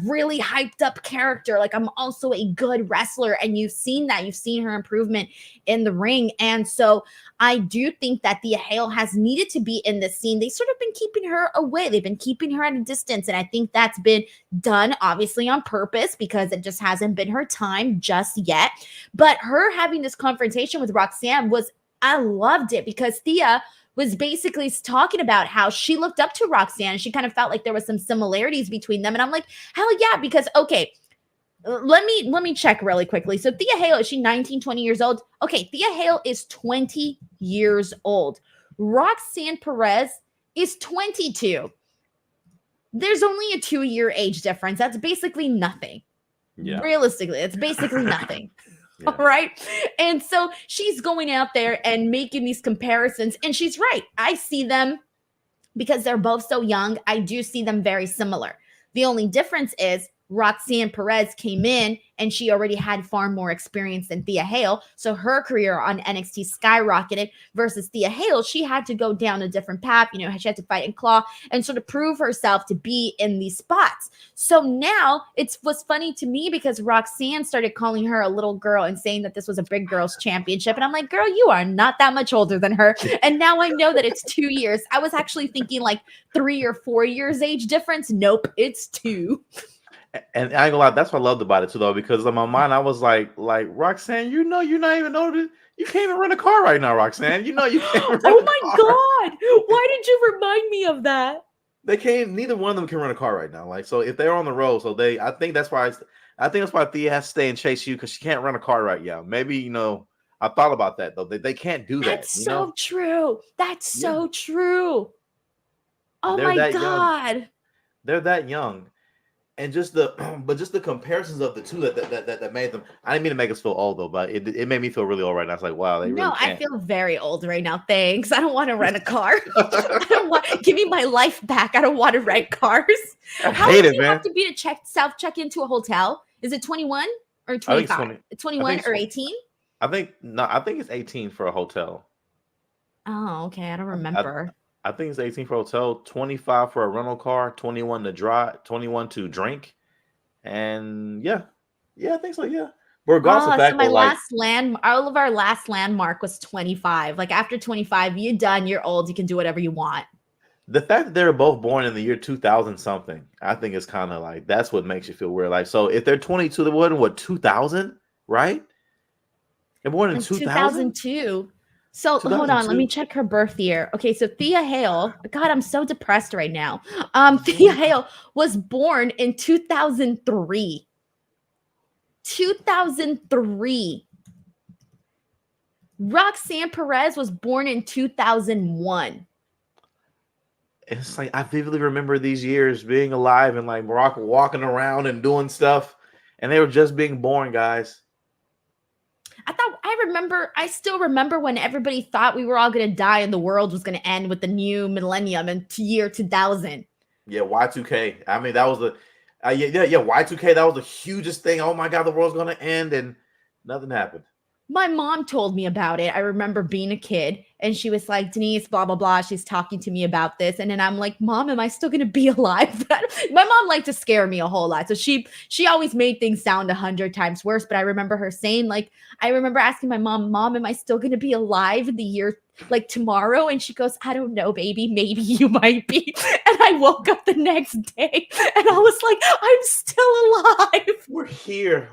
really hyped up character. Like I'm also a good wrestler. And you've seen that. You've seen her improvement in the ring. And so I do think that Thea Hale has needed to be in this scene. They sort of been keeping her away. They've been keeping her at a distance. And I think that's been done obviously on purpose because it just hasn't been her time just yet. But her having this confrontation with Roxanne I loved it because Thea was basically talking about how she looked up to Roxanne and she kind of felt like there was some similarities between them. And I'm like, hell yeah, because okay, let me check really quickly. So Thea Hale, is she 19, 20 years old? Okay, Thea Hale is 20 years old. Roxanne Perez is 22. There's only a 2-year age difference. That's basically nothing. Yeah. Realistically, it's basically nothing. Yeah. All right. And so she's going out there and making these comparisons. And she's right. I see them because they're both so young. I do see them very similar. The only difference is Roxanne Perez came in and she already had far more experience than Thea Hale. So her career on NXT skyrocketed versus Thea Hale. She had to go down a different path. You know, she had to fight and claw and sort of prove herself to be in these spots. So now it was funny to me because Roxanne started calling her a little girl and saying that this was a big girls championship. And I'm like, girl, you are not that much older than her. And now I know that it's 2 years. I was actually thinking like 3 or 4 years age difference. Nope, it's 2. And I ain't gonna lie, that's what I loved about it too, though, because in my mind I was like Roxanne, you're not even older. You can't even rent a car right now, Roxanne. You can't. Oh my God! Why did you remind me of that? They can't. Neither one of them can rent a car right now. Like, so if they're on the road, I think that's why Thea has to stay and chase you because she can't rent a car right now. Maybe I thought about that though. They can't do that. That's so true. That's so true. Oh my God! They're that young. and just the but just the comparisons of the two that made them. I didn't mean to make us feel old though, but it made me feel really old right now. It's like, wow, they No, really I can't. feel very old right now. Thanks. I don't want to rent a car. I don't want. Give me my life back. I don't want to rent cars. I How hate old it, do you have man. to be to check into a hotel? Is it 21 or I think it's 25? 20. I 21 think it's or 20. 18? I think no. I think it's 18 for a hotel. Oh, okay. I don't I, remember. I think it's 18 for a hotel, 25 for a rental car, 21 to drive, 21 to drink, and yeah, I think so. Yeah, but regardless of Oh, the so fact my though, like all of our last landmark was 25. Like after 25, you're done, you're old, you can do whatever you want. the fact that they were both born in the year 2000 something, I think is kind of like that's what makes you feel weird. Like, so if they're 22, they're born in what 2000, right? They're born in Like 2000, 2002. So hold on, let me 2002. check her birth year. Okay, so Thea Hale, God, I'm so depressed right now. Thea What? Hale was born in 2003. 2003. Roxanne Perez was born in 2001. It's like I vividly remember these years being alive and like Morocco walking around and doing stuff, and they were just being born, guys. I still remember when everybody thought we were all going to die and the world was going to end with the new millennium in year 2000. Yeah, Y2K. I mean, that was the yeah, Y2K. That was the hugest thing. Oh my God, the world's gonna end, and nothing happened. My mom told me about it. I remember being a kid and she was like, Denise, blah, blah, blah. She's talking to me about this. And then I'm like, Mom, am I still going to be alive? My mom liked to scare me a whole lot. So she always made things sound 100 times worse. But I remember her saying, like, I remember asking my mom, Mom, am I still going to be alive in the year like tomorrow? And she goes, I don't know, baby. Maybe you might be. And I woke up the next day and I was like, I'm still alive. We're here.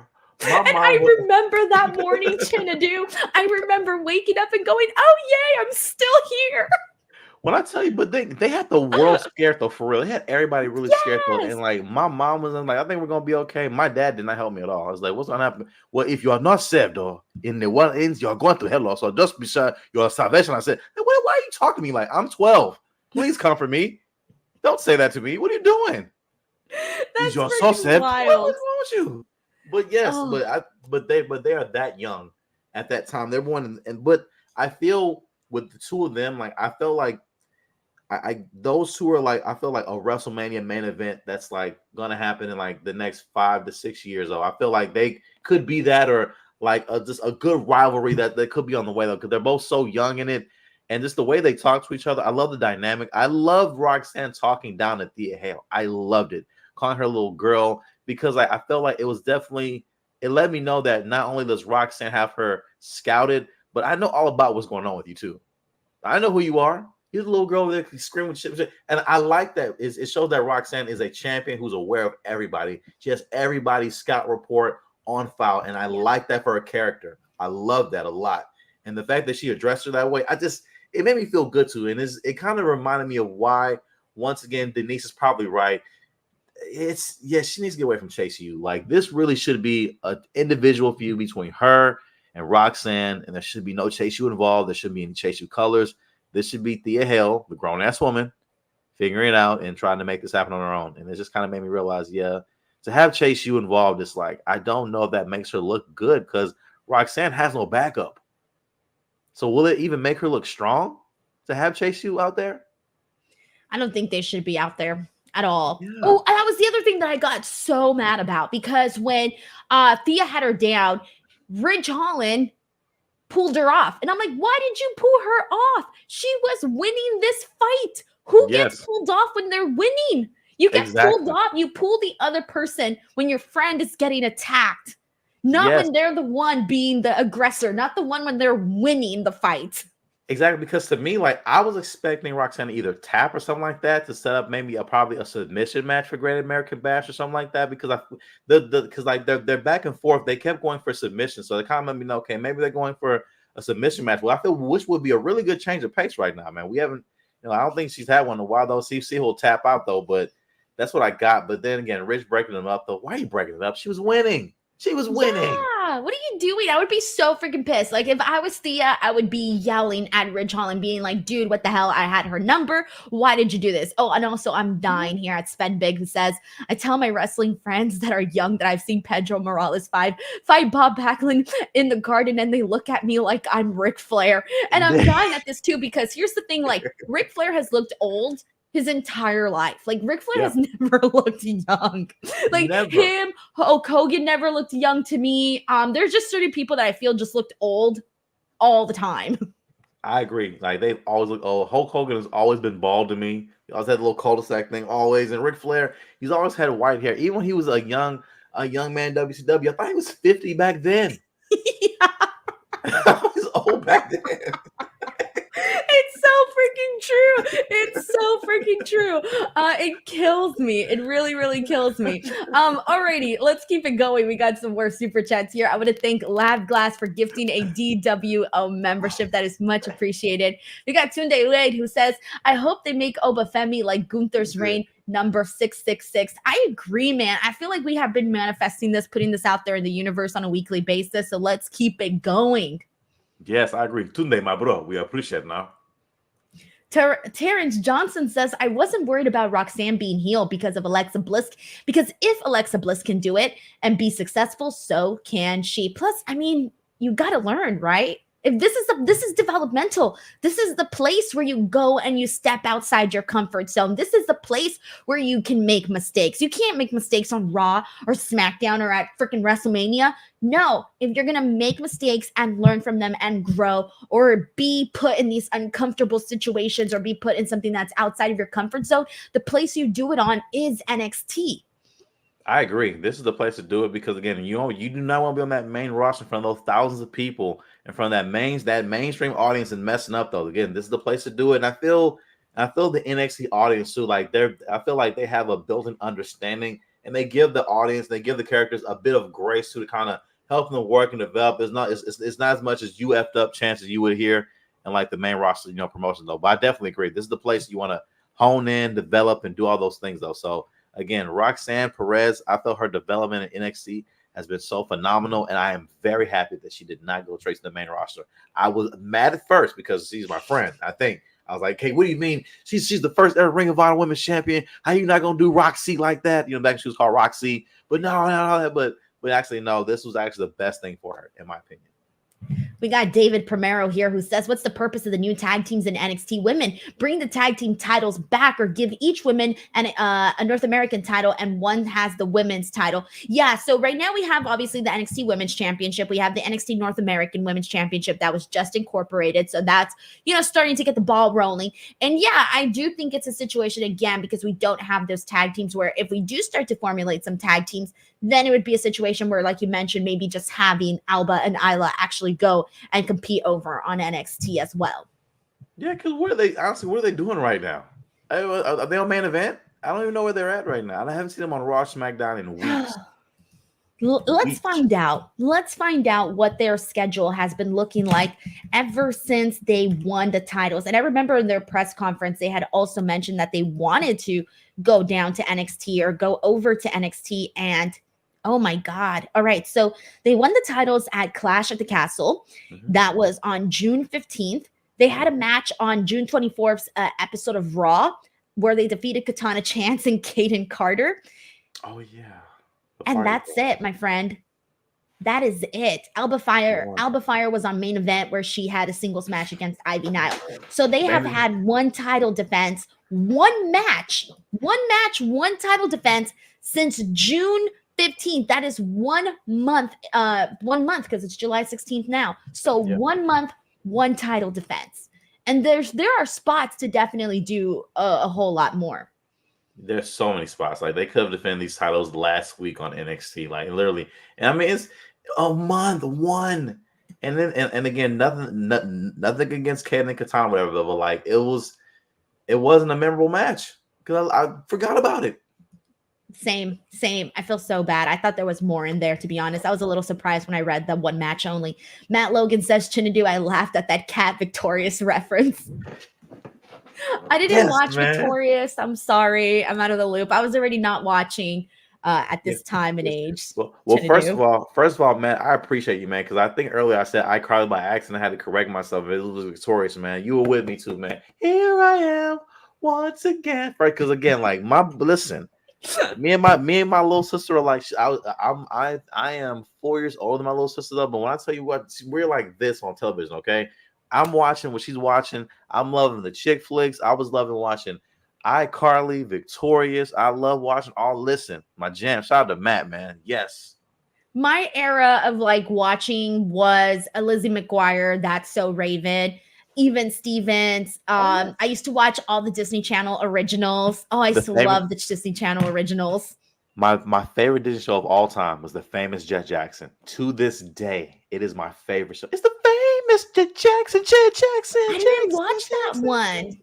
My And mom I was remember that morning, Chinedu. I remember waking up and going, "Oh yay, I'm still here." when I tell you, but they had the world scared though, for real. They had everybody really scared though, and Yes. like my mom was in, like, I think we're gonna be okay. My dad did not help me at all. I was like, what's gonna happen? Well, if you are not saved or in the one ends, you are going to hell. So just be sure your salvation. I said, hey, why are you talking to me like I'm 12? Please comfort me. Don't say that to me. What are you doing? Is That's your so freaking saved? wild. What's wrong with you? But yes, Oh, but they are that young at that time. They're born and but I feel with the two of them, like I felt like I those two are like I feel like a WrestleMania main event that's like gonna happen in like the next 5 to 6 years. Though I feel like they could be that or like just a good rivalry that could be on the way though because they're both so young in it and just the way they talk to each other. I love the dynamic. I love Roxanne talking down to Thea Hale. I loved it, calling her little girl because I felt like it was definitely it let me know that not only does Roxanne have her scouted, but I know all about what's going on with you too. I know who you are. He's a little girl there screaming shit. And I like that. It shows that Roxanne is a champion who's aware of everybody. She has everybody's scout report on file. And I like that for her character. I love that a lot. And the fact that she addressed her that way, it made me feel good too. And it kind of reminded me of why, once again, Denise is probably right. She needs to get away from Chase U. Like this really should be an individual feud between her and Roxanne, and there should be no Chase U involved. There shouldn't be any Chase U colors. This should be Thea Hale, the grown ass woman, figuring it out and trying to make this happen on her own. And it just kind of made me realize, to have Chase U involved, it's like I don't know if that makes her look good because Roxanne has no backup. So will it even make her look strong to have Chase U out there? I don't think they should be out there at all. Yeah. Oh, and that was the other thing that I got so mad about because when Thea had her down, Ridge Holland pulled her off. And I'm like, why did you pull her off? She was winning this fight. Who gets pulled off when they're winning? You get pulled off. You pull the other person when your friend is getting attacked, not when they're the one being the aggressor, not the one when they're winning the fight. Exactly, because to me, like I was expecting Roxanne to either tap or something like that to set up maybe probably a submission match for Great American Bash or something like that. Because because like they're back and forth, they kept going for submission, so they kind of let me know, okay, maybe they're going for a submission match. Well, I feel which would be a really good change of pace right now, man. We haven't, I don't think she's had one in a while though. See who'll tap out though, but that's what I got. But then again, Rich breaking them up though. Why are you breaking it up? She was winning. She was winning. Yeah, what are you doing? I would be so freaking pissed. Like, if I was Thea, I would be yelling at Ridge Holland, being like, dude, what the hell? I had her number. Why did you do this? Oh, and also I'm dying here at Sven Big, who says, I tell my wrestling friends that are young that I've seen Pedro Morales fight Bob Backlund in the garden, and they look at me like I'm Ric Flair. And I'm dying at this too, because here's the thing, like, Ric Flair has looked old his entire life. Like, Ric Flair has never looked young. Like, him, Hulk Hogan never looked young to me. There's just certain people that I feel just looked old all the time. I agree. Like, they've always looked old. Hulk Hogan has always been bald to me. He always had a little cul-de-sac thing, always. And Ric Flair, he's always had white hair. Even when he was a young man in WCW, I thought he was 50 back then. Yeah. He was old back then. It's so freaking true. It's so freaking true. It kills me. It really, really kills me. Alrighty, let's keep it going. We got some more super chats here. I want to thank Lab Glass for gifting a DWO membership. That is much appreciated. We got Tunde Wade, who says, I hope they make Oba Femi like Gunther's reign number 666. I agree, man. I feel like we have been manifesting this, putting this out there in the universe on a weekly basis. So let's keep it going. Yes, I agree. Tunde, my bro, we appreciate it now. Terrence Johnson says, I wasn't worried about Roxanne being healed because of Alexa Bliss, because if Alexa Bliss can do it and be successful, so can she. Plus, I mean, you got to learn, right? If this is developmental. This is the place where you go and you step outside your comfort zone. This is the place where you can make mistakes. You can't make mistakes on Raw or SmackDown or at freaking WrestleMania. No, if you're going to make mistakes and learn from them and grow, or be put in these uncomfortable situations, or be put in something that's outside of your comfort zone, the place you do it on is NXT. I agree. This is the place to do it, because again, you do not want to be on that main roster in front of those thousands of people, in front of that mainstream audience, and messing up. Though, again, this is the place to do it. And I feel the NXT audience too. Like, I feel like they have a built-in understanding, and they give the audience, they give the characters a bit of grace to kind of help them work and develop. It's not as much as you effed up chances you would hear in like the main roster, promotion though. But I definitely agree. This is the place you want to hone in, develop, and do all those things though. So again, Roxanne Perez, I felt her development in NXT has been so phenomenal, and I am very happy that she did not go straight to the main roster. I was mad at first because she's my friend. I was like, hey, what do you mean? She's the first ever Ring of Honor Women's Champion. How you not gonna do Roxy like that? Back when she was called Roxy. But no, but actually, no, this was actually the best thing for her, in my opinion. We got David Primero here, who says, what's the purpose of the new tag teams in NXT women? Bring the tag team titles back, or give each woman a North American title, and one has the women's title. Yeah, so right now we have obviously the NXT Women's Championship. We have the NXT North American Women's Championship that was just incorporated. So that's, starting to get the ball rolling. And yeah, I do think it's a situation, again, because we don't have those tag teams, where if we do start to formulate some tag teams, then it would be a situation where, like you mentioned, maybe just having Alba and Isla actually go and compete over on NXT as well. Yeah, because what are they doing right now? Are they on main event? I don't even know where they're at right now. I haven't seen them on Raw, SmackDown in weeks. Let's find out. Let's find out what their schedule has been looking like ever since they won the titles. And I remember in their press conference, they had also mentioned that they wanted to go down to NXT, or go over to NXT, and oh my God. All right. So they won the titles at Clash at the Castle. Mm-hmm. That was on June 15th. They had a match on June 24th episode of Raw, where they defeated Katana Chance and Kaden Carter. Oh, yeah. And that's it, my friend. That is it. Alba Fire was on main event, where she had a singles match against Ivy Nile. So they have had one title defense, one title defense since June 15th. That is 1 month, because it's July 16th now. So 1 month, one title defense. And there are spots to definitely do a whole lot more. There's so many spots. Like, they could have defended these titles last week on NXT, like literally. And I mean, it's a month, one. And then and again, nothing against Kaden and Katana, whatever, but like it wasn't a memorable match because I forgot about it. Same. I feel so bad. I thought there was more in there, to be honest. I was a little surprised when I read the one match only. Matt Logan says, Chinedu, I laughed at that Cat Victorious reference. I didn't watch Victorious. I'm sorry. I'm out of the loop. I was already not watching at Yeah. this time and age. Well, first Chinedu. of all, man, I appreciate you, man, because I think earlier I said iCarly by accident. I had to correct myself. It was victorious, man. You were with me too, man. Here I am once again, right? Because again, like listen, me and my little sister are like, I am 4 years older than my little sister, though. But when I tell you what, we're like this on television, okay? I'm watching what she's watching. I'm loving the chick flicks. I was loving watching iCarly, Victorious. I love watching all. Listen, my jam. Shout out to Matt, man. Yes. My era of like watching was a Lizzie McGuire, That's So Raven, even Stevens. Oh, I used to watch all the Disney Channel originals. Oh, I the used to famous, love the Disney Channel originals. my favorite Disney show of all time was the famous Jet Jackson. To this day, it is my favorite show. It's the famous Jet Jackson. Jet Jackson. I didn't watch that one.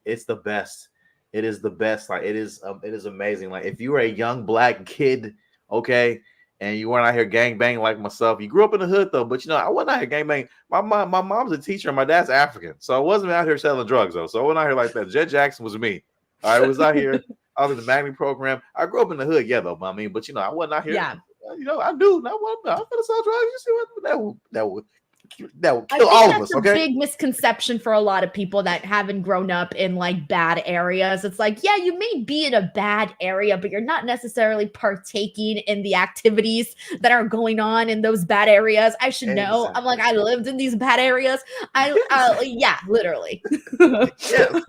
It's the best. It is the best. Like it is amazing. Like if you were a young black kid, okay, and you weren't out here gang banging like myself. You grew up in the hood though, but I wasn't out here gang banging. My mom's a teacher and my dad's African, so I wasn't out here selling drugs though. So I wasn't out here like that. Jet Jackson was me. I was out here. I was in the Magnet program. I grew up in the hood, yeah, though. I mean, but I wasn't out here. Yeah. I do. I'm gonna sell drugs. You see what that would I kill think all of that's us. a Okay. big misconception for a lot of people that haven't grown up in like bad areas. It's like, yeah, you may be in a bad area, but you're not necessarily partaking in the activities that are going on in those bad areas. I should know. I'm like, I lived in these bad areas. Yeah, literally. Yes.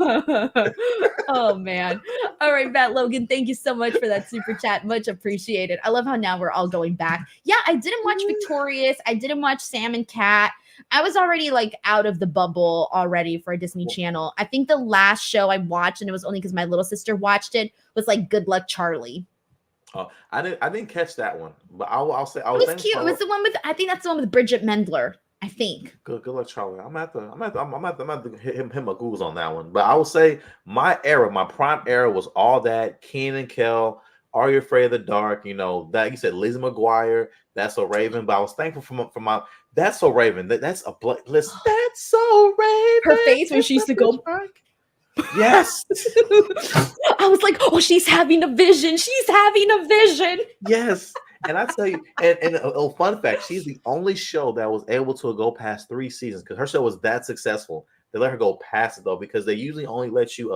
Oh man. All right, Matt Logan, thank you so much for that super chat. Much appreciated. I love how now we're all going back. Yeah, I didn't watch Victorious. I didn't watch Sam and Cat. I was already like out of the bubble already for a Disney Channel. I think the last show I watched, and it was only because my little sister watched it, was like Good Luck Charlie. Oh, I didn't catch that one, but I'll say I It was cute. It was the one with, I think that's the one with Bridget Mendler. I think. Good luck, Charlie. I'm at the hit him a Googles on that one. But I will say my era, my prime era was all that Keenan and Kel, Are You Afraid of the Dark? That you said Lizzie McGuire, That's So Raven. But I was thankful for my That's So Raven. That's a listen. That's So Raven. Her face when she used to go. Yes. I was like, oh, she's having a vision. She's having a vision. Yes. And I tell you, and a fun fact, she's the only show that was able to go past 3 seasons because her show was that successful. They let her go past it though, because they usually only let you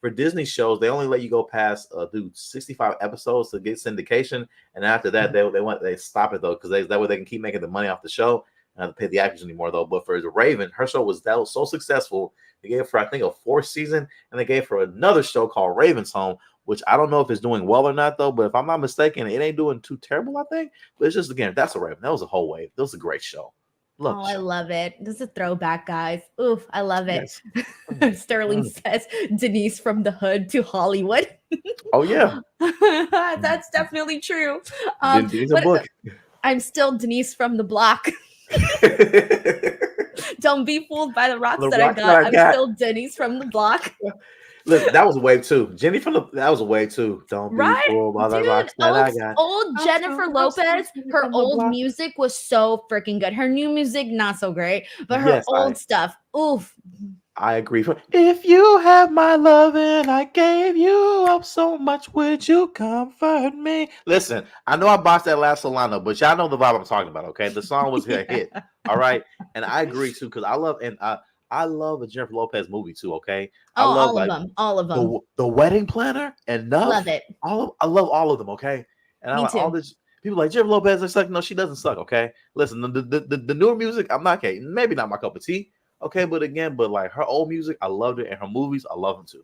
for Disney shows, they only let you go past do 65 episodes to get syndication. And after that, they stop it though, because that way they can keep making the money off the show and not have to pay the actors anymore though. But for the Raven, her show was so successful, they gave her, I think, a 4th season, and they gave her another show called Raven's Home, which I don't know if it's doing well or not, though. But if I'm not mistaken, it ain't doing too terrible, I think. But it's just, again, That's a Raven. That was a whole wave. That was a great show. I love it. This is a throwback, guys. Oof, I love it. Yes. Sterling says Denise from the hood to Hollywood. Oh, yeah. That's definitely true. Denise a book. I'm still Denise from the block. Don't be fooled by the rocks that I got. I'm still Denise from the block. Listen, that was a wave too. That was a wave too. Don't be fooled by the rocks that I got. Old Jennifer Lopez, her old music was so freaking good. Her new music, not so great, but her old stuff, oof. I agree. If you have my love and I gave you up so much, would you comfort me? Listen, I know I botched that last Solano, but y'all know the vibe I'm talking about, okay? The song was a hit, all right? And I agree too, because I love a Jennifer Lopez movie too, okay? I love all of them. The Wedding Planner, Enough. Love it. I love all of them, okay? And I like all this. People like Jennifer Lopez are like, no, she doesn't suck, okay? Listen, the newer music, I'm not okay. Maybe not my cup of tea. Okay, but like her old music, I loved it, and her movies, I love them too.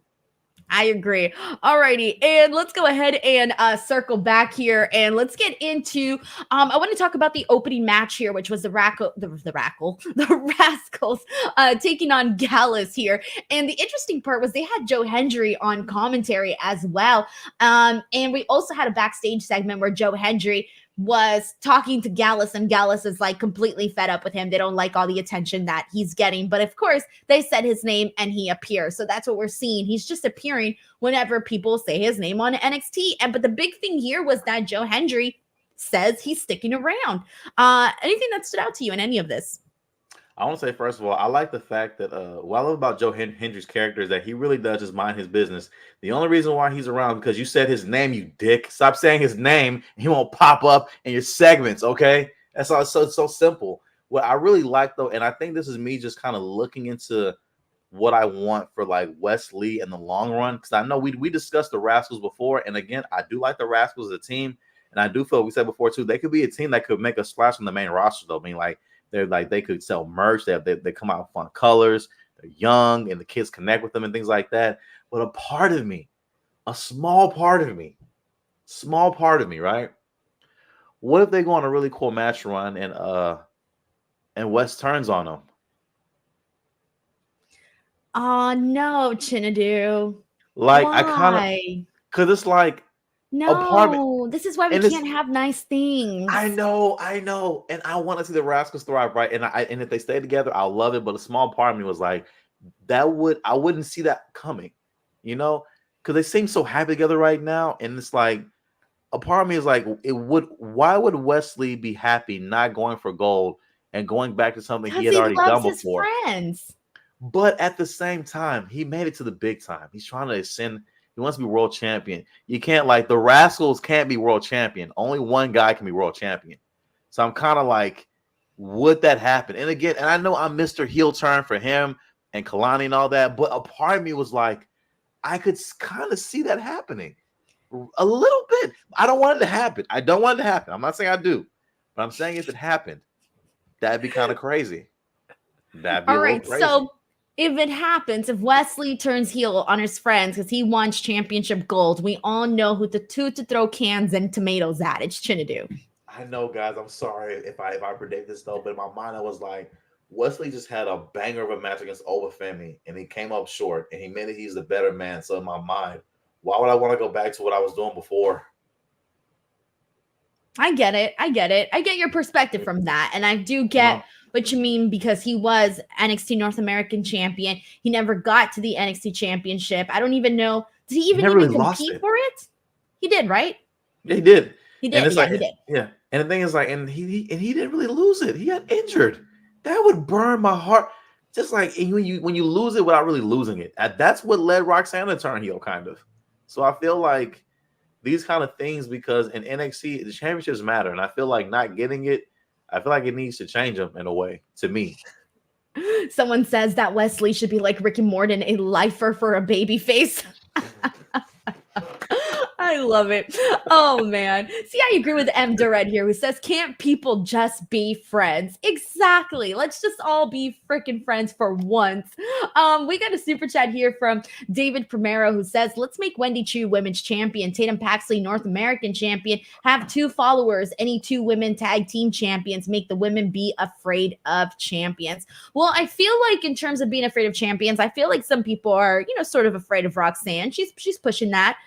I agree. Alrighty, and let's go ahead and circle back here, and let's get into. I want to talk about the opening match here, which was the Rascals taking on Gallus here. And the interesting part was they had Joe Hendry on commentary as well, and we also had a backstage segment where Joe Hendry was talking to Gallus, and Gallus is like completely fed up with him. They don't like all the attention that he's getting, but of course they said his name and he appears. So that's what we're seeing. He's just appearing whenever people say his name on NXT. But the big thing here was that Joe Hendry says he's sticking around. Anything that stood out to you in any of this? I want to say first of all, I like the fact that what I love about Joe Hendry's character is that he really does just mind his business. The only reason why he's around because you said his name, you dick. Stop saying his name, and he won't pop up in your segments. Okay, that's all. So simple. What I really like though, and I think this is me just kind of looking into what I want for like Wesley in the long run because I know we discussed the Rascals before, and again, I do like the Rascals as a team, and I do feel we said before too they could be a team that could make a splash on the main roster though. I mean, like they could sell merch, they come out in fun colors, they're young, and the kids connect with them and things like that. But a part of me, a small part of me, right? What if they go on a really cool match run and West turns on them? Oh no, Chinedu. Like I kind of Why? because it's like apartment, No, this is why we and it's can't have nice things. I know, and I want to see the Rascals thrive, right? And if they stay together, I'll love it. But a small part of me was like, I wouldn't see that coming, you know, because they seem so happy together right now, and it's like a part of me is like, it would. Why would Wesley be happy not going for gold and going back to something he Because had he already loves done his before? friends. But at the same time, he made it to the big time. He's trying to ascend. He wants to be world champion. You can't like the Rascals can't be world champion. Only one guy can be world champion. So I'm kind of like, would that happen? And again, and I know I'm Mr. Heel turn for him and Kalani and all that, but a part of me was like, I could kind of see that happening a little bit. I don't want it to happen. I don't want it to happen. I'm not saying I do, but I'm saying if it happened, that'd be kind of crazy. That'd be All a little right, crazy. so if it happens, if Wesley turns heel on his friends because he wants championship gold, we all know who the two to throw cans and tomatoes at. It's Chinedu. I know, guys. I'm sorry if I predict this though, but in my mind I was like, Wesley just had a banger of a match against Oba Femi, and he came up short, and he made it. He's the better man. So in my mind, why would I want to go back to what I was doing before? I get it. I get it. I get your perspective from that. And I do get No, what you mean because he was NXT North American champion. He never got to the NXT championship. I don't even know. Did he he even never really lost compete it. for it? He did, right? Yeah, he did, He and did. it's Yeah, like, he did. yeah. And the thing is, like, and he didn't really lose it. He got injured. That would burn my heart. Just like when you lose it without really losing it. That's what led Roxanne to turn heel, kind of. So I feel like these kind of things because in NXT the championships matter, and I feel like not getting it, I feel like it needs to change them in a way. To me, Someone says that Wesley should be like Ricky Morton, a lifer for a baby face. I love it. Oh man. See, I agree with M. Durrett here, who says, can't people just be friends? Exactly. Let's just all be freaking friends for once. We got a super chat here from David Primero who says, let's make Wendy Chu women's champion, Tatum Paxley North American champion, have two followers, any two women tag team champions, make the women be afraid of champions. Well, I feel like in terms of being afraid of champions, I feel like some people are, sort of afraid of Roxanne. She's pushing that.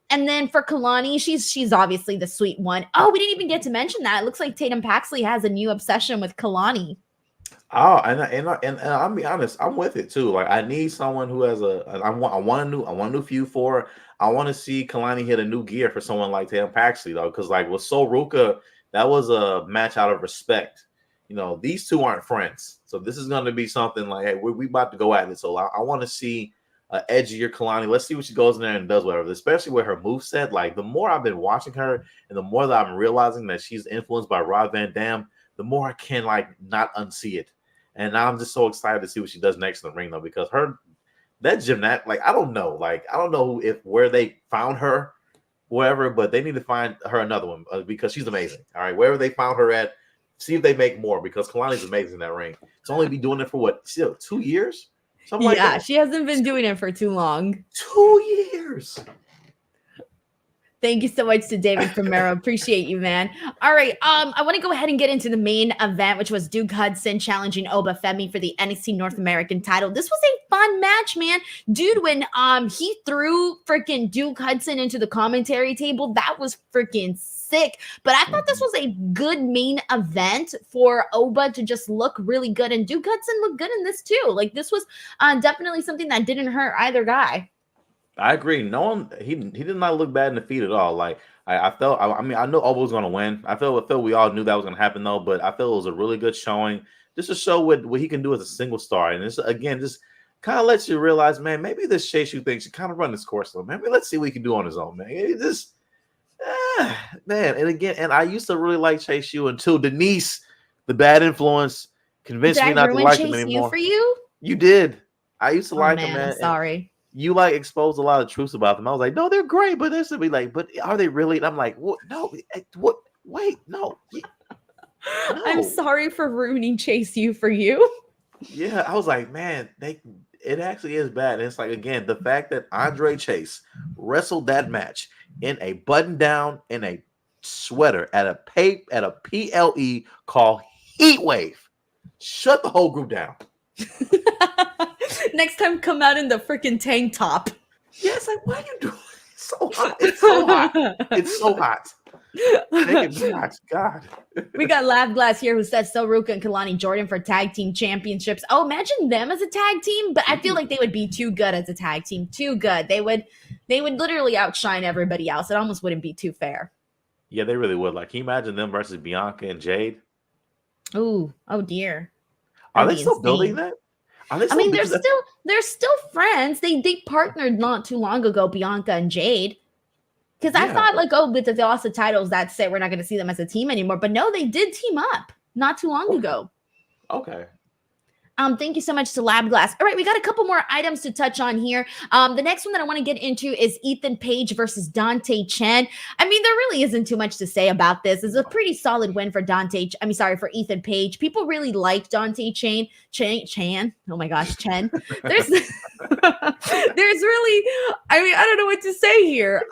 And then for Kalani, she's obviously the sweet one. Oh, we didn't even get to mention that. It looks like Tatum Paxley has a new obsession with Kalani. oh, and I'll be honest, I'm with it too. Like I need someone who has I want a new feud for her. I want to see Kalani hit a new gear for someone like Tatum Paxley though, because like with Sol Ruka, that was a match out of respect. These two aren't friends, so this is going to be something like, hey, we about to go at it. So I want to see edgier Kalani. Let's see what she goes in there and does, whatever. Especially with her moveset. Like the more I've been watching her, and the more that I'm realizing that she's influenced by Rob Van Dam, the more I can like not unsee it. And now I'm just so excited to see what she does next in the ring, though, because that gymnast, like I don't know, where they found her, wherever, but they need to find her another one because she's amazing. All right, wherever they found her at, see if they make more because Kalani's amazing in that ring. It's only be doing it for what, still 2 years, something like Yeah, that. she hasn't been doing it for too long. 2 years. Thank you so much to David Primero. Appreciate you, man. All right. I want to go ahead and get into the main event, which was Duke Hudson challenging Oba Femi for the NXT North American title. This was a fun match, man. Dude, when he threw freaking Duke Hudson into the commentary table, that was freaking sick. But I thought this was a good main event for Oba to just look really good. And Duke Hudson looked good in this too. Like this was definitely something that didn't hurt either guy. I agree. No one he did not look bad in the feet at all. Like I felt. I mean, I know Oba was going to win. I feel we all knew that was going to happen though. But I feel it was a really good showing. just to show what he can do as a single star. And this again just kind of lets you realize, man, maybe this Chase U thing should kind of run this course a little. Maybe let's see what he can do on his own, man. It just man, and again, and I used to really like Chase U until Denise, the bad influence, convinced me not to like him anymore. For you? You did. I used to like him, man. I'm sorry. You like exposed a lot of truths about them. I was like, no, they're great, but this would be like, but are they really? And I'm like, what? No, what? Wait, no. No. I'm sorry for ruining Chase U for you. Yeah, I was like, man, it actually is bad. And it's like, again, the fact that Andre Chase wrestled that match in a button down in a sweater at a PLE called Heat Wave. Shut the whole group down. Next time, come out in the freaking tank top. Yes, like, what are you doing? It's so hot. It's so hot. It's so hot. God. We got Lab Glass here who says Ruka and Kalani Jordan for tag team championships. Oh, imagine them as a tag team, but I feel like they would be too good as a tag team. Too good. They would literally outshine everybody else. It almost wouldn't be too fair. Yeah, they really would. Like, can you imagine them versus Bianca and Jade? Oh dear. Are they still building that? They're still friends. They partnered not too long ago, Bianca and Jade. Because I thought but they lost the titles, that's it. We're not going to see them as a team anymore. But no, they did team up not too long ago. Okay. Thank you so much to Lab Glass. All right, we got a couple more items to touch on here. The next one that I want to get into is Ethan Page versus Dante Chen. I mean, there really isn't too much to say about this. It's a pretty solid win for for Ethan Page. People really like Dante Chan. Oh my gosh, Chen. There's really, I mean, I don't know what to say here.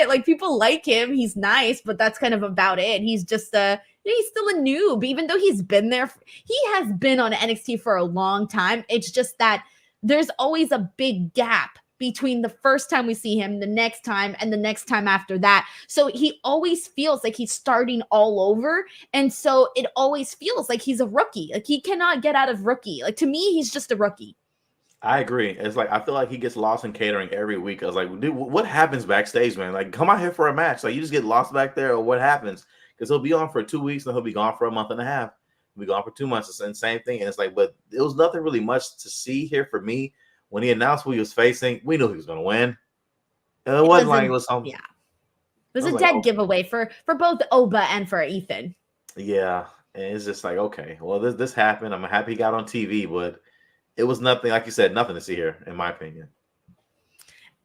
Like people like him. He's nice, but that's kind of about it. He's just he's still a noob, even though he's been there. He has been on NXT for a long time. It's just that there's always a big gap between the first time we see him, the next time, and the next time after that. So he always feels like he's starting all over. And so it always feels like he's a rookie. Like he cannot get out of rookie. Like to me, he's just a rookie. I agree. It's like I feel like he gets lost in catering every week. I was like, dude, what happens backstage, man? Like, come out here for a match. Like, you just get lost back there, or what happens? Because he'll be on for 2 weeks, and he'll be gone for a month and a half. He'll be gone for 2 months. It's the same thing. And it's like, but it was nothing really much to see here for me. When he announced who he was facing, we knew he was going to win. And it wasn't like it was something. Yeah. It was a dead giveaway for both Oba and for Ethan. Yeah. And it's just like, okay, well, this happened. I'm happy he got on TV, but it was nothing, like you said, nothing to see here, in my opinion.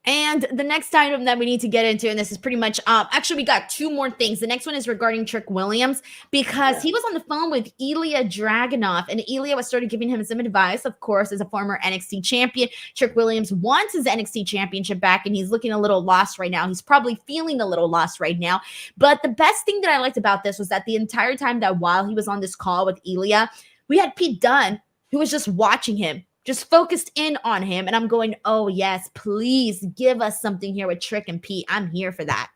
And the next item that we need to get into, and this is pretty much, actually, we got two more things. The next one is regarding Trick Williams, because he was on the phone with Ilya Dragunov, and Ilya was started giving him some advice, of course, as a former NXT champion. Trick Williams wants his NXT championship back, and he's looking a little lost right now. He's probably feeling a little lost right now. But the best thing that I liked about this was that the entire time that while he was on this call with Ilya, we had Pete Dunne, who was just watching him, just focused in on him. And I'm going, oh, yes, please give us something here with Trick and Pete. I'm here for that.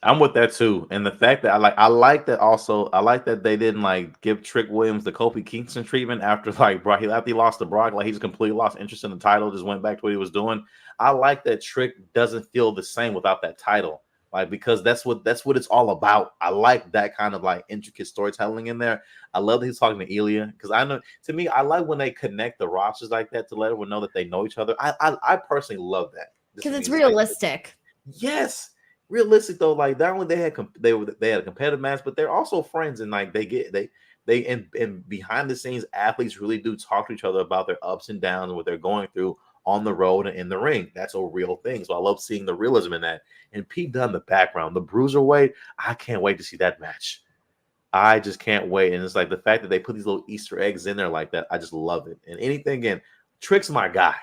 I'm with that, too. And the fact that I like that also. I like that they didn't like give Trick Williams the Kofi Kingston treatment after after he lost to Brock. Like, he's completely lost interest in the title, just went back to what he was doing. I like that Trick doesn't feel the same without that title. Like, because that's what it's all about. I like that kind of like intricate storytelling in there. I love that he's talking to Ilya, because I know, to me, I like when they connect the rosters like that to let everyone know that they know each other. I personally love that, because it's realistic. Like, yes, realistic though. Like, not only they had a competitive match, but they're also friends, and like they and behind the scenes, athletes really do talk to each other about their ups and downs and what they're going through on the road and in the ring. That's a real thing. So I love seeing the realism in that. And Pete Dunne, the background, the bruiserweight, I can't wait to see that match. I just can't wait. And it's like the fact that they put these little Easter eggs in there like that, I just love it. And anything, again, Trick's my guy.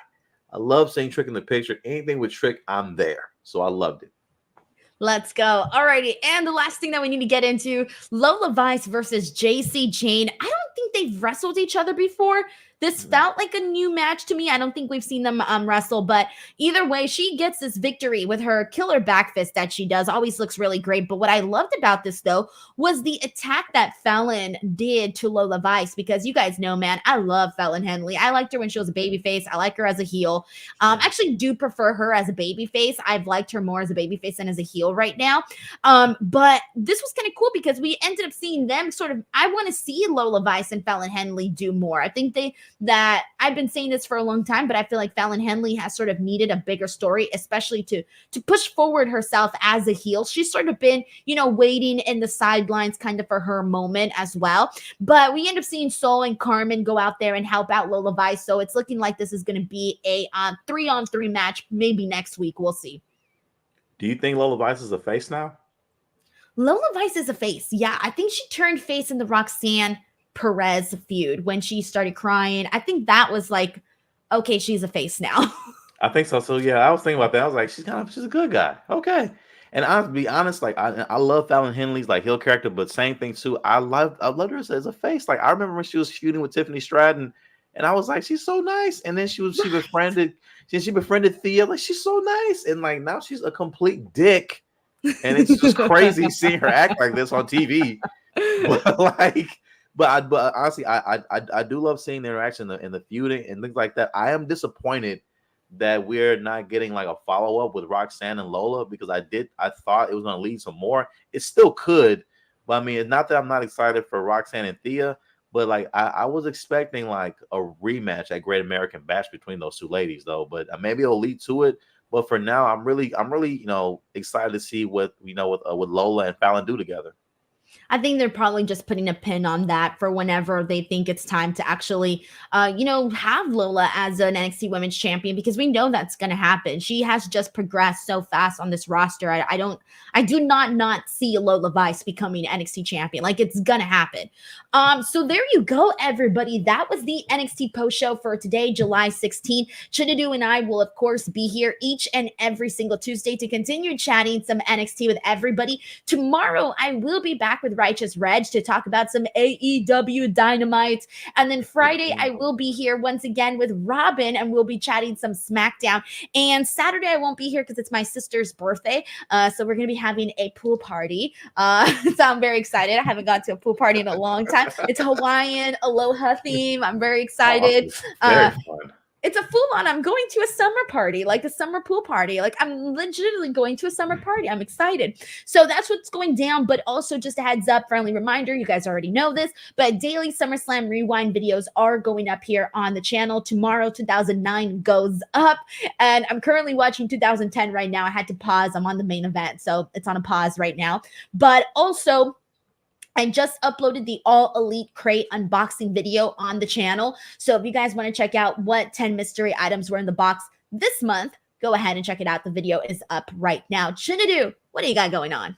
I love seeing Trick in the picture. Anything with Trick, I'm there. So I loved it. Let's go. All righty. And the last thing that we need to get into, Lola Vice versus JC Jane. I don't think they've wrestled each other before. This felt like a new match to me. I don't think we've seen them wrestle, but either way, she gets this victory with her killer back fist that she does. Always looks really great. But what I loved about this, though, was the attack that Fallon did to Lola Vice, because you guys know, man, I love Fallon Henley. I liked her when she was a babyface. I like her as a heel. Actually do prefer her as a babyface. I've liked her more as a babyface than as a heel right now. But this was kind of cool because we ended up seeing them sort of, I want to see Lola Vice Nice and Fallon Henley do more. I think that I've been saying this for a long time, but I feel like Fallon Henley has sort of needed a bigger story, especially to push forward herself as a heel. She's sort of been, waiting in the sidelines kind of for her moment as well. But we end up seeing Sol and Carmen go out there and help out Lola Vice. So it's looking like this is going to be a 3-on-3 match, maybe next week. We'll see. Do you think Lola Vice is a face now? Lola Vice is a face. Yeah, I think she turned face in the Roxanne Perez feud when she started crying. I think that was like, okay, she's a face now. I think so. So yeah, I was thinking about that. I was like, she's a good guy. Okay. And I'll be honest, like I love Fallon Henley's like heel character, but same thing too. I loved her as a face. Like I remember when she was feuding with Tiffany Stratton, and I was like, she's so nice. And then she befriended Thea. Like she's so nice, and like now she's a complete dick. And it's just crazy seeing her act like this on TV. But honestly, I do love seeing the interaction in the feuding and things like that. I am disappointed that we're not getting like a follow-up with Roxanne and Lola, because I thought it was going to lead some more. It still could, but I mean, it's not that I'm not excited for Roxanne and Thea, but like I was expecting like a rematch at Great American Bash between those two ladies though, but maybe it'll lead to it. But for now, I'm really excited to see what with Lola and Fallon do together. I think they're probably just putting a pin on that for whenever they think it's time to actually, have Lola as an NXT Women's Champion, because we know that's going to happen. She has just progressed so fast on this roster. I do not see Lola Vice becoming NXT Champion. Like, it's going to happen. So there you go, everybody. That was the NXT post show for today, July 16th. Chinedu and I will, of course, be here each and every single Tuesday to continue chatting some NXT with everybody. Tomorrow, I will be back with Righteous Reg to talk about some AEW Dynamite. And then Friday, I will be here once again with Robin, and we'll be chatting some SmackDown. And Saturday, I won't be here because it's my sister's birthday. So we're going to be having a pool party. So I'm very excited. I haven't gone to a pool party in a long time. It's Hawaiian Aloha theme. I'm very excited. Very fun. It's a full-on, I'm going to a summer party, like a summer pool party. Like, I'm legitimately going to a summer party. I'm excited. So that's what's going down. But also, just a heads up, friendly reminder, you guys already know this, but daily SummerSlam Rewind videos are going up here on the channel. Tomorrow, 2009 goes up. And I'm currently watching 2010 right now. I had to pause. I'm on the main event, so it's on a pause right now. But also, I just uploaded the All Elite Crate unboxing video on the channel. So if you guys want to check out what 10 mystery items were in the box this month, go ahead and check it out. The video is up right now. Chinedu, what do you got going on?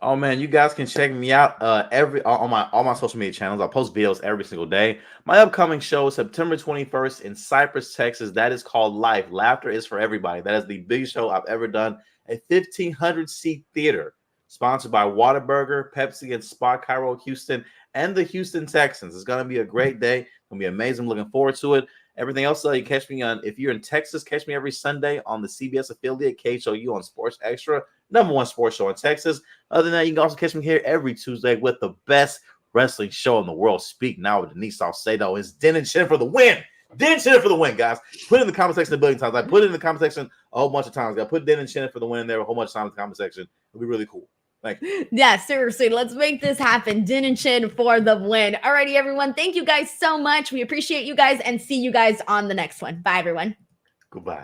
Oh man, you guys can check me out on all my social media channels. I post videos every single day. My upcoming show is September 21st in Cypress, Texas. That is called Life. Laughter is for everybody. That is the biggest show I've ever done. A 1,500 seat theater. Sponsored by Whataburger, Pepsi, and Spa Cairo Houston, and the Houston Texans. It's going to be a great day. It's going to be amazing. I'm looking forward to it. Everything else, you catch me on, if you're in Texas, catch me every Sunday on the CBS affiliate KHOU on Sports Extra, #1 sports show in Texas. Other than that, you can also catch me here every Tuesday with the best wrestling show in the world. Speak Now with Denise Salcedo. It's Den and Chin for the win. Den and Chin for the win, guys. Put it in the comment section a billion times. I put it in the comment section a whole bunch of times. I put Den and Chin for the win in there a whole bunch of times in the comment section. It'll be really cool. Thank you. Yeah, seriously, let's make this happen. Din and Chin for the win. Alrighty, everyone. Thank you guys so much. We appreciate you guys and see you guys on the next one. Bye, everyone. Goodbye.